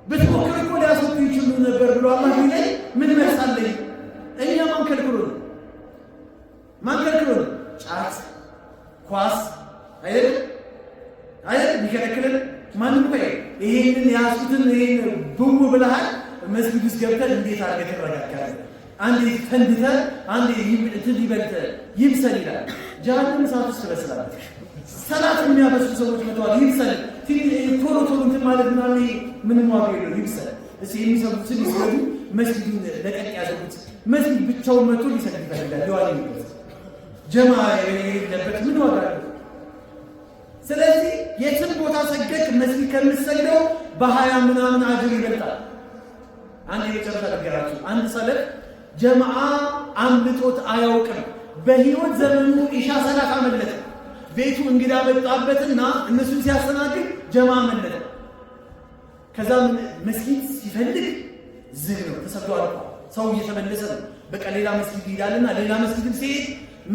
Speaker 1: ብትሞክር እኮ ሊያስወጡ ይችሉ ነበር ብሎ አላህ ቢለኝ ምን መልሳለኝ? እኛ ማንከልክሉን ጫት፣ ኳስ አይደል ቢከለክልን ማንም ቆይ ይሄንን ያሱትን ይሄን ብው ብለሃል መስጊድ ውስጥ ገብተህ እንዴት አድርገህ ትረጋጋለህ? አንዴ ፈንድተህ አንዴ ይበልጥ ይብሰል ይላል። ጀሃነም እሳት ውስጥ ትበስላለች። ሰላት የሚያበስሉ ሰዎች መተዋል። ይብሰል ቶሎ እንትን ማለት ምናምን ምንም ዋጋ የለውም። ይብሰል እስኪ የሚሰሩትን ይስገዱ። መስጊዱን ለቀቅ ያደርጉት። መስጊድ ብቻውን መጥቶ ሊሰግድ ይፈልጋል። ለዋልበት ጀማ የሌለበት ምን ዋጋ አለው? ስለዚህ የትም ቦታ ሰገድክ መስጊድ ከምትሰግደው በ20 ምናምን አጅር ይበልጣል። አንድ የመጨረሻ ነገራችሁ፣ አንድ ሰለፍ ጀማዓ አምልጦት አያውቅም። በህይወት ዘመኑ ኢሻ ሰላት አመለጠ። ቤቱ እንግዳ መጣበትና እነሱን ሲያስተናግድ ጀማዓ አመለጠ። ከዛ መስጊድ ሲፈልግ ዝግ ነው፣ ተሰግዷል። ሰው እየተመለሰ ነው። በቃ ሌላ መስጊድ ይሄዳልና ሌላ መስጊድም ሲሄድ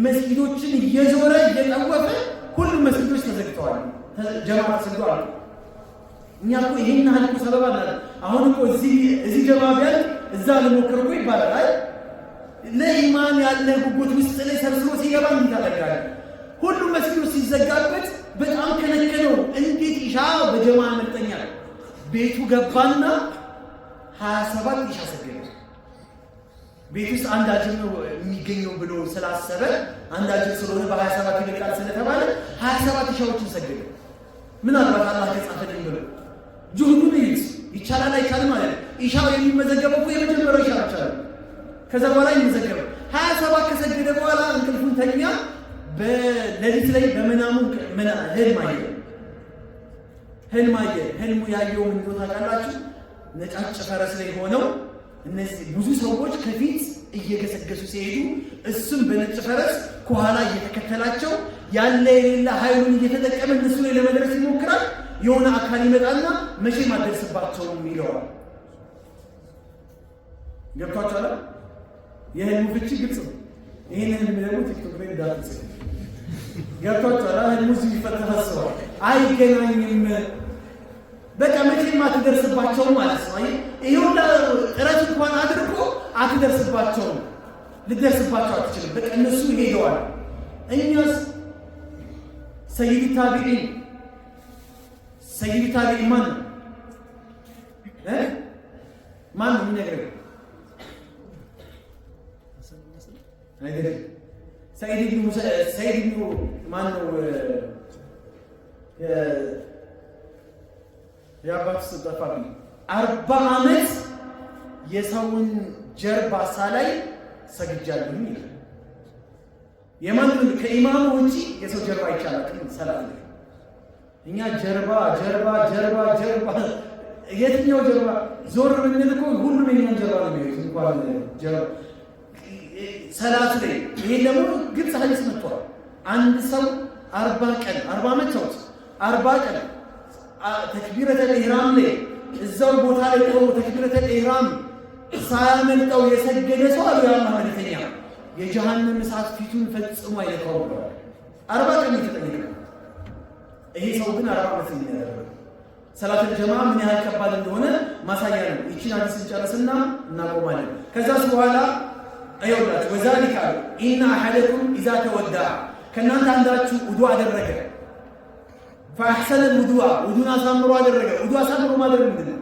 Speaker 1: መስጊዶችን እየዞረ እየጠወፈ ሁሉም መስጊዶች ተዘግተዋል፣ ጀማዓ ተሰግዷል። እኛ እኮ ይሄን ያህል እኮ ሰበብ አለ። አሁን እኮ እዚህ ጀማዓ ቢያል እዛ ልሞክር እኮ ይባላል። አይ ለኢማን ያለ ጉጉት ውስጥ ላይ ሰርስሮ ሲገባ እንዴት ታደርጋለህ? ሁሉም መስጊዶች ሲዘጋበት በጣም ከነከነው። እንዴት ኢሻ በጀማዓ መልጠኛል? ቤቱ ገባና 27 ኢሻ ሰገደ። ቤት ውስጥ አንድ አጅር ነው የሚገኘው ብሎ ስላሰበ አንድ አጅር ስለሆነ በ27 ይበቃል ስለተባለ 27 ኢሻዎችን ሰገደ። ምናልባት አላህ ከጻፈልኝ ብሎ ጁሁዱን ይቻላል አይቻልም ማለት ነው። ኢሻው የሚመዘገበው እኮ የመጀመሪያው ኢሻ ብቻ ነው። ከዛ በኋላ የሚመዘገበው 27 ከሰገደ በኋላ እንቅልፉን ተኛ። በሌሊት ላይ በመናሙ ህልም አየ። ህልሙ ያየው ምን እንደሆነ ታውቃላችሁ? ነጫጭ ፈረስ ላይ ሆነው እነዚህ ብዙ ሰዎች ከፊት እየገሰገሱ ሲሄዱ እሱም በነጭ ፈረስ ከኋላ እየተከተላቸው ያለ የሌላ ኃይሉን እየተጠቀመ እነሱ ላይ ለመድረስ ይሞክራል። የሆነ አካል ይመጣና መቼም አደርስባቸውም ይለዋል። ገብቷችኋል? የህልሙ ፍቺ ግልጽ ነው። ይህንን ህልም ደግሞ ቲክቶክ ላይ እንዳትጽ ገብቷችኋል? ህልሙ እዚህ ይፈተፈሰዋል። አይገናኝም። በቃ መቼም አትደርስባቸውም ማለት ነው። ይሄው ጥረት እንኳን አድርጎ አትደርስባቸውም፣ ልደርስባቸው አትችልም። በቃ እነሱ ሄደዋል። እኛስ ሰይድ ታቢዒን ማን ነው? ማን ነው የሚነግረው? አይደለም ሰይድ ኢብኑ ማን ነው? የአባቱ ስጠፋቢ 40 ዓመት የሰውን ጀርባ ሳላይ ሰግጃለሁ ይላል። የማንም ከኢማሙ ውጪ የሰው ጀርባ አይቻላል። ሰላት ላይ እኛ ጀርባ የትኛው ጀርባ ዞር ብንል እኮ ሁሉም የኛን ጀርባ ነው የሚሉት። እንኳን ጀርባ ሰላት ላይ ይሄ ደግሞ ግልጽ ሐዲስ መጥቷል። አንድ ሰው 40 ቀን 40 ዓመት ሰው 40 ቀን ተክቢረተል ኢህራም ላይ እዛው ቦታ ላይ ቆሞ ተክቢረተል ኢህራም ሳያመልጠው የሰገደ ሰው አሉ የአላህ መልእክተኛ የጀሃነም እሳት ፊቱን ፈጽሞ አይነካው ብለዋል። 40 ቀን የተጠየቀ ይሄ ሰው ግን 40 ዓመት የሚያደርገው ሰላተል ጀማዓ ምን ያህል ከባድ እንደሆነ ማሳያ ነው። ይቺን ሐዲስ እንጨርስና እናቆማለን። ከዛስ በኋላ አይወላችሁ ወዛሊካ ኢነ አሐደኩም ኢዛ ተወዳ ከእናንተ አንዳችሁ ውዱእ አደረገ ፈአሕሰነ ውዱአ ውዱእን አሳምሮ አደረገ። ውዱእ አሳምሮ ማድረግ ምንድን ነው?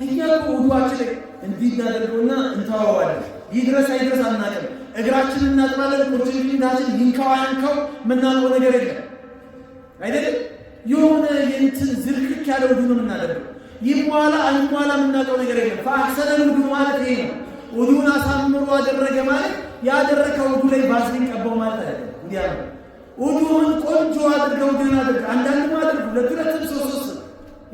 Speaker 1: እኛ እኮ ውዱአችን እንዲህ እናደርገውና እንተዋዋለን። ይድረስ አይድረስ አናውቅም። እግራችንን እናጥባለን። ቁርጭምጭሚታችን ይንካው አያንካው የምናውቀው ነገር የለም አይደለም። የሆነ የእንትን ዝርክክ ያለ ውዱእ ነው የምናደርገው። ይሟላ አይሟላ የምናውቀው ነገር የለም። ፈአሕሰነ ውዱእ ማለት ይሄ ነው። ውዱእን አሳምሮ አደረገ ማለት ያደረከው ውዱእ ላይ ባዝሊን ቀባው ማለት አይደለም። እንዲያ ነው። ውዱእን ቆንጆ አድርገው ግን አድርገ አንዳንድ ማድረግ ሁለት ሶስት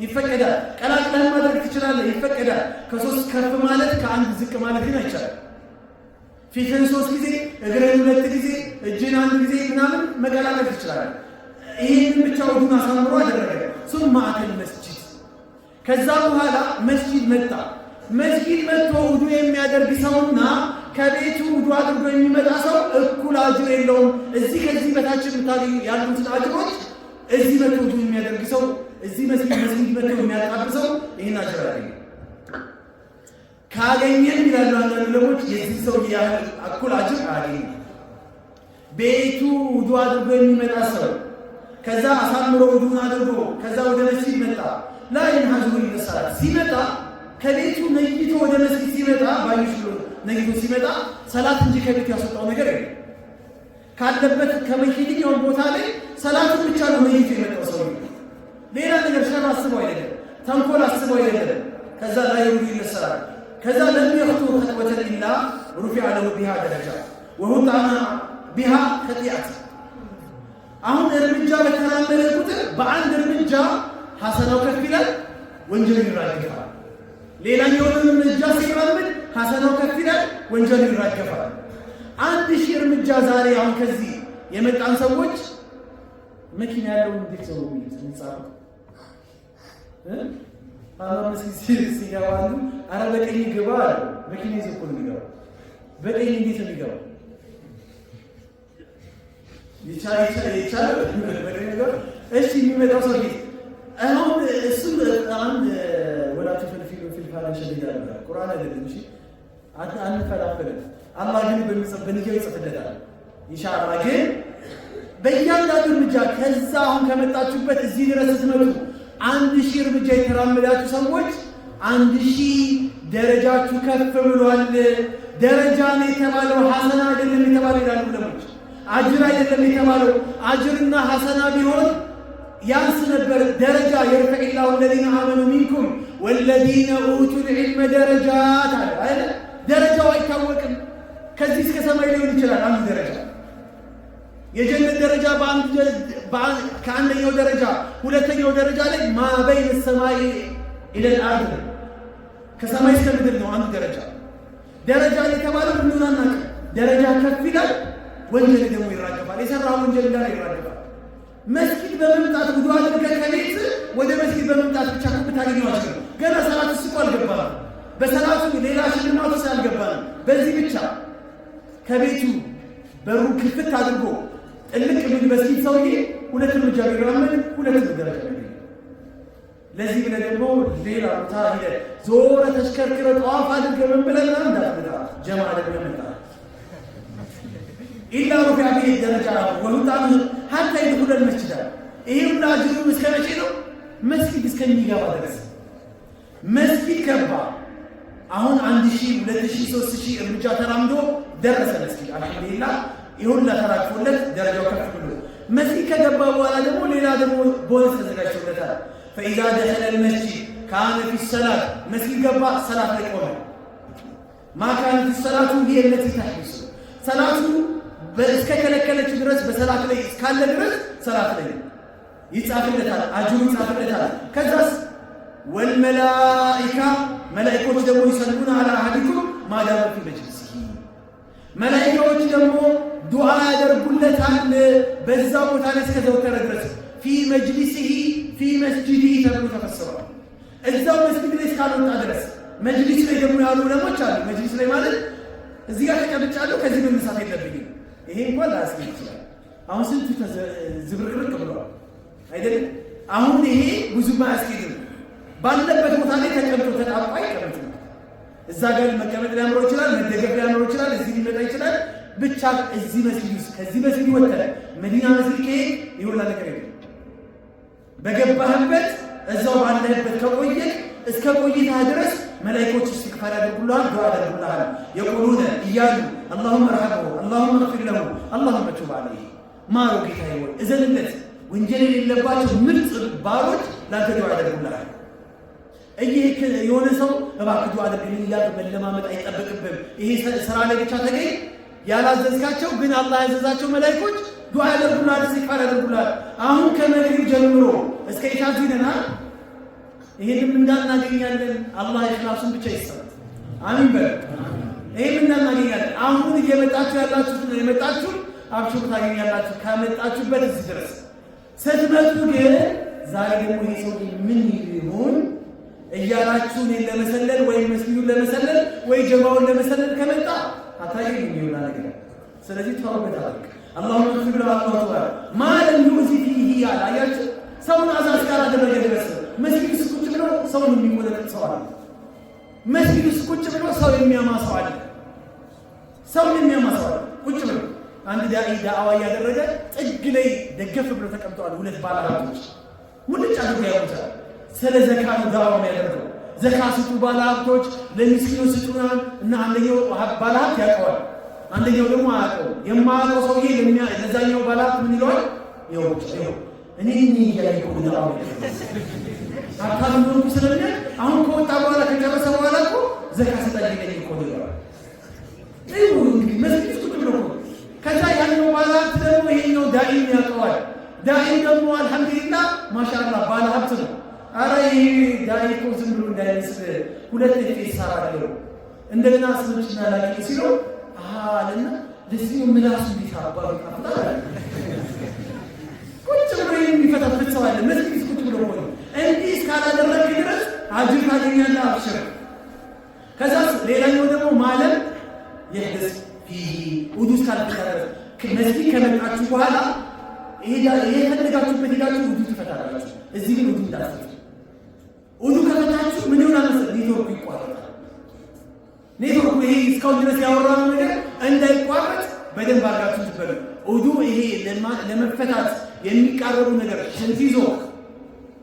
Speaker 1: ይፈቀዳል። ቀላቅለህ ማድረግ ትችላለህ፣ ይፈቀዳል። ከሶስት ከፍ ማለት ከአንድ ዝቅ ማለት ግን አይቻልም። ፊትን 3 ጊዜ እግርን 2 ጊዜ እጅን 1 ጊዜ ምናምን መቀላቀል ትችላለህ። ይህንን ብቻ ውዱእን አሳምሮ አደረገ። ሱመ አተል መስጂድ ከዛ በኋላ መስጂድ መጣ። መስጂድ መጥቶ ውዱ የሚያደርግ ሰውና ከቤቱ ውዱ አድርጎ የሚመጣ ሰው እኩል አጅር የለውም። እዚህ ከዚህ በታች የምታገኙ ያሉትን አጅሮች እዚህ መጥቶ ውዱ የሚያደርግ ሰው እዚህ መስጊድ መጥቶ የሚያጣብ ሰው ይህን አጅር ያገኛል። ካገኘን ይላሉ አንዳንድ ዑለሞች የዚህ ሰው ያህል እኩል አጅር አያገኝም። ቤቱ ውዱ አድርጎ የሚመጣ ሰው ከዛ አሳምሮ ውዱን አድርጎ ከዛ ወደ መስጊድ መጣ። ላ የንሐዙ ይነሳል። ሲመጣ ከቤቱ ነይቶ ወደ መስጊድ ሲመጣ ባይሽ ብሎ ነይቶ ሲመጣ ሰላት እንጂ ከቤቱ ያስወጣው ነገር የለም። ካለበት ከመሄድኛው ቦታ ላይ ሰላቱን ብቻ ነው ነይቶ የመጣው ሰው። ሌላ ነገር ሸር አስበው አይደለም፣ ተንኮል አስበው አይደለም። ከዛ ላይ ውዱ ይነሳል። ከዛ ለም የኽጡ ኸጥወተን ኢላ ሩፊዐ ለሁ ቢሃ ደረጃ ወሁጣ ቢሃ ኸጢአት። አሁን እርምጃ በተራመደ ቁጥር በአንድ እርምጃ ሐሰናው ከፍ ይላል፣ ወንጀል ይራገፋል። ሌላኛውን እርምጃ ሲራመድ ሐሰናው ከፍ ይላል፣ ወንጀል ይራገፋል። 1000 እርምጃ ዛሬ አሁን ከዚህ የመጣን ሰዎች መኪና ያለው እንዴት ሰው ይጻፍ መስጊድ ሲገባሉ አረ በቀኝ ግባ አለ። መኪና ይዞ እኮ ነው የሚገባው። በቀኝ እንዴት ነው የሚገባው? ይቻላል በቀኝ ነገር። እሺ የሚመጣው ሰው ጌት አሁን እሱም አንድ ወላቱ ፊልፋላ ሸዲዳ ነበር። ቁርአን አይደለም እሺ፣ አንፈላፈለም። አላህ ግን በንያው ይጽፍለታል ኢንሻአላህ። ግን በእያንዳንዱ እርምጃ ከዛ አሁን ከመጣችሁበት እዚህ ድረስ ስትመጡ 1000 እርምጃ የተራመዳችሁ ሰዎች 1000 ደረጃችሁ ከፍ ብሏል። ደረጃ ነው የተባለው ሐሰና አይደለም የተባለው ይላሉ ለሞች። አጅር አይደለም የተባለው። አጅርና ሐሰና ቢሆን ያንስ ነበር። ደረጃ የርፈዒላሁ الذين آمنوا منكم والذين أوتوا العلم درجات አለ። ደረጃው አይታወቅም። ከዚህ እስከ ሰማይ ሊሆን ይችላል አንድ ደረጃ። የጀነት ደረጃ ከአንደኛው ደረጃ ሁለተኛው ደረጃ ላይ ማበይን ሰማይ ኢለል አርድ ከሰማይ እስከ ምድር ነው አንድ ደረጃ። ደረጃ የተባለው ምንናና ደረጃ ከፍ ይላል፣ ወንጀል ደግሞ ይራገፋል። የሰራው ወንጀል እንዳለ ይራገፋል። መስጊድ በመምጣት ውዱ አድርገህ ከቤት ወደ መስጊድ በመምጣት ብቻ ብታገኘው አችልም። ገና ሰላት እሱ አልገባም። በሰላቱ ሌላ ሽልማት ውስጥ አልገባም። በዚህ ብቻ ከቤቱ በሩ ክፍት አድርጎ ጥልቅ ምን መስጊድ ሰውዬ ሁለት እርምጃ ቢራመድ ሁለት ደረጃ ነው። ለዚህ ብለህ ደግሞ ሌላ ቦታ ሄደህ ዞረ ተሽከርክረህ ጠዋፍ አድርገህ ምን ብለህ እንዳትመጣ ጀማዓ ደግሞ መጣ ኢላ ሩፊዐ ቢሂ ደረጃ ወሁጣ ሐታ ይድኹል መስጂድ። ይሄ ሁሉ አጅሩ እስከ መቼ ነው? መስጊድ እስከሚገባ ድረስ። መስጊድ ገባ። አሁን 1000 2000 3000 እርምጃ ተራምዶ ደረሰ መስጊድ። አልሐምዱሊላህ ይሁን ለተራክፎለት ደረጃው ከፍ ብሎ መስጊድ ከገባ በኋላ ደግሞ ሌላ ደግሞ ቦነስ ተዘጋጅቶለታል። ፈኢዛ ደኸለ المسجد ካነ ፊ ሰላት መስጊድ ገባ፣ ሰላት ላይ ቆመ። ማ ካነት ሰላቱ هي التي تحبس ሰላቱ እስከ ከለከለች ድረስ በሰላት ላይ እስካለ ድረስ ሰላት ላይ ይጻፍለታል፣ አጅሩ ይጻፍለታል። ከዛስ ወልመላኢካ መላኢኮች ደግሞ ይሰሉና አላ አሐዲኩም ማዳመ ፊ መጅሊሲሂ መላኢካዎች ደግሞ ዱዓ ያደርጉለታል በዛ ቦታ ላይ እስከዘወተረ ድረስ። ፊ መጅሊሲሂ ፊ መስጂዲ ተብሎ ተፈስሯል። እዛው መስጊድ ላይ እስካልወጣ ድረስ። መጅሊስ ላይ ደግሞ ያሉ ዑለሞች አሉ። መጅሊስ ላይ ማለት እዚህ ጋር ተቀምጫለሁ ከዚህ መነሳት የለብኝም። ይሄ እንኳን ላያስገኝ ይችላል። አሁን ስንቱ ዝብርቅርቅ ብለዋል አይደለም? አሁን ይሄ ብዙም አያስኬድም። ባለበት ቦታ ላይ ተቀምጦ ተጣጣ ይቀመጥ። እዛ ጋር መቀመጥ ሊያምረው ይችላል፣ መደገፍ ሊያምረው ይችላል፣ እዚህ ሊመጣ ይችላል። ብቻ እዚህ መስጊድ ውስጥ ከዚህ መስጊድ ወጥተህ መዲና መስጊድ ከሄድ ይሁላ ነገር የለም። በገባህበት እዛው ባለህበት ከቆየህ እስከ ቆይታ ድረስ መላእክቶች ኢስቲግፋር ያደርጉልሃል፣ ዱዓ ያደርጉልሃል። የቁሉነ እያሉ اللهم ارحمه اللهم اغفر له اللهم تب عليه ማረው ጌታዬ ወይ እዘንለት። ወንጀል የሌለባቸው ምርጥ ባሮች ላንተ ዱዓ ያደርጉልሃል። እየሄድክ የሆነ ሰው እባክህ ዱዓ አድርግልኝ እያልክ መለማመጥ አይጠበቅብህም። ይሄ ስራ ላይ ብቻ ተገኝ። ያላዘዝካቸው ግን አላህ ያዘዛቸው መላእክቶች ዱዓ ያደርጉልሃል፣ ኢስቲግፋር ያደርጉልሃል። አሁን ከመግሪብ ጀምሮ እስከ ኢሻ ይደናል። ይሄንም እንዳናገኛለን። አላህ ኢኽላሱን ብቻ ይስጠን። አሚን በል። ይሄንም እንዳናገኛለን። አሁን እየመጣችሁ ያላችሁት ነው የመጣችሁ አብሽሩ ታገኛላችሁ። ከመጣችሁበት እዚህ ድረስ ስትመጡ ግን ዛሬ ደግሞ ይሄ ሰው ምን ይሁን እያላችሁ እኔን ለመሰለል ወይም መስጊዱን ለመሰለል ወይ ጀማውን ለመሰለል ከመጣ አታየኝ የሚሆን ነገር። ስለዚህ ተውበት አድርግ። አላሁመ እግፊር ለሁ ተባለ ማለም ዩዚ ፊሂ ያለ አያችሁ። ሰውን አዛ እስካላደረገ ድረስ መስጊድ ውስጥ ቁጭ ብሎ ሰውን የሚወለድ ሰው አለ። መስጊድ ውስጥ ቁጭ ብሎ ሰው የሚያማ ሰው አለ። ሰውን የሚያማ ሰው አለ ቁጭ ብሎ። አንድ ዳኢ ዳዕዋ እያደረገ ጥግ ላይ ደገፍ ብሎ ተቀምጠዋል ሁለት ባለሀብቶች ሙልጭ አድርገው ያውቁታል። ስለ ዘካ ነው ዳዕዋ የሚያደርገው። ዘካ ስጡ ባለሀብቶች ለሚስኪኖች ስጡናል እና አንደኛው ባለሀብት ያውቀዋል፣ አንደኛው ደግሞ አያውቀውም። የማያውቀው ሰውዬ ለዛኛው ባለሀብት ምን ይለዋል? ይኸው እኔ እያልኩ ዳዕዋ አካል ሆንኩ ስለሚያል አሁን ከወጣ በኋላ ከጨረሰ በኋላ እኮ ዘካ ስጠኝ እኮ ይለዋል። እንግዲህ መስጊድ ቁጭ ብሎ ከዛ ያለው ባለሀብት ደግሞ ይሄኛው ዳኢን ያውቀዋል። ዳኢ ደግሞ አልሐምዱሊላህ ማሻአላህ ባለሀብት ነው። አረ ይሄ ዳኢ እኮ ዝም ብሎ እንዳይመስል ሁለት ፌስ አለው እንደገና ስምችና ላቂ ሲለው አለና ለዚህ ምላሱ ቢታባው አፍጣራ ቁጭ ብሎ የሚፈታበት ሰው አለ። መስጊድ ቁጭ ብሎ ነው እንዲህ እስካላደረክ ድረስ አጅር ታገኛለህ። አብሽር። ከዛ ሌላኛው ደግሞ ማለት የህደስ ውዱስ ካልተደረገ መስጊድ ከመጣችሁ በኋላ የፈለጋችሁበት ሄዳችሁ ውዱ ትፈታላችሁ። እዚህ ግን ውዱ እንዳትፈቱ። ውዱ ከፈታችሁ ምን ይሆናል መሰለህ? ኔትወርኩ ይቋረጣል። ኔትወርኩ ይሄ እስካሁን ድረስ ያወራነው ነገር እንዳይቋረጥ በደንብ አድርጋችሁ ትበሉ። ውዱ ይሄ ለመፈታት የሚቃረቡ ነገር ሽንት ይዞ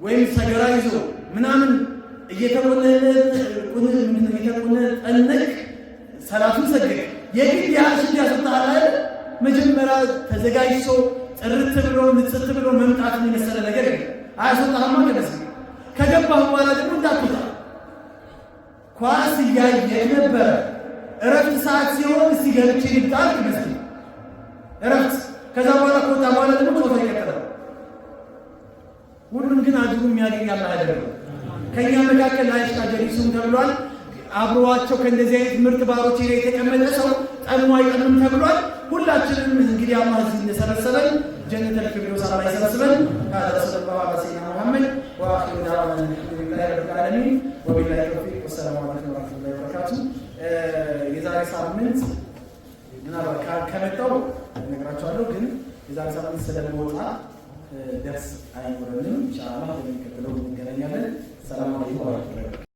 Speaker 1: ወይም ሰገራ ይዞ ምናምን እየተቆነጠነቅ ሰላቱን ሰገድ የግድ ያህል ሽንት ያስወጣሃል አይደል? መጀመሪያ ተዘጋጅቶ ጥርት ብሎ ንጽት ብሎ መምጣትን የመሰለ ነገር አያስወጣህማ። ከመስጊድ ከገባህ በኋላ ደግሞ እንዳትወጣ። ኳስ እያየህ ነበረ። እረፍት ሰዓት ሲሆን እስቲ ገብቼ ልብጣል መስጊድ እረፍት። ከዛ በኋላ ከወጣ በኋላ ደግሞ ጾታ ይቀጥላል። ሁሉም ግን አጅሩ የሚያገኝ አላህ ያደረገው። ከእኛ መካከል ላይሽካ ጀሊሱም ተብሏል። አብሯቸው ከእንደዚህ አይነት ምርጥ ባሮች ላይ የተቀመጠ ሰው ጠሙ አይጠምም ተብሏል። ሁላችንም እንግዲህ አላህ እዚህ እንደሰበሰበን ጀነተል ፊርደውስ አላህ ይሰበስበን። ሰለላሁ ዐለይሂ ወሰለም ወአኺሩ ዳዕዋና አልሐምዱሊላሂ ረቢል ዓለሚን ወቢላሂ ተውፊቅ ወሰላሙ ዐለይኩም ወረሕመቱላሂ ወበረካቱ። የዛሬ ሳምንት ምናልባት ከመጣው እነግራቸዋለሁ፣ ግን የዛሬ ሳምንት ስለምወጣ ደርስ አይኖረንም። ኢንሻአላህ በሚቀጥለው እንገናኛለን። ሰላም አለይኩም ወረሕመቱላሂ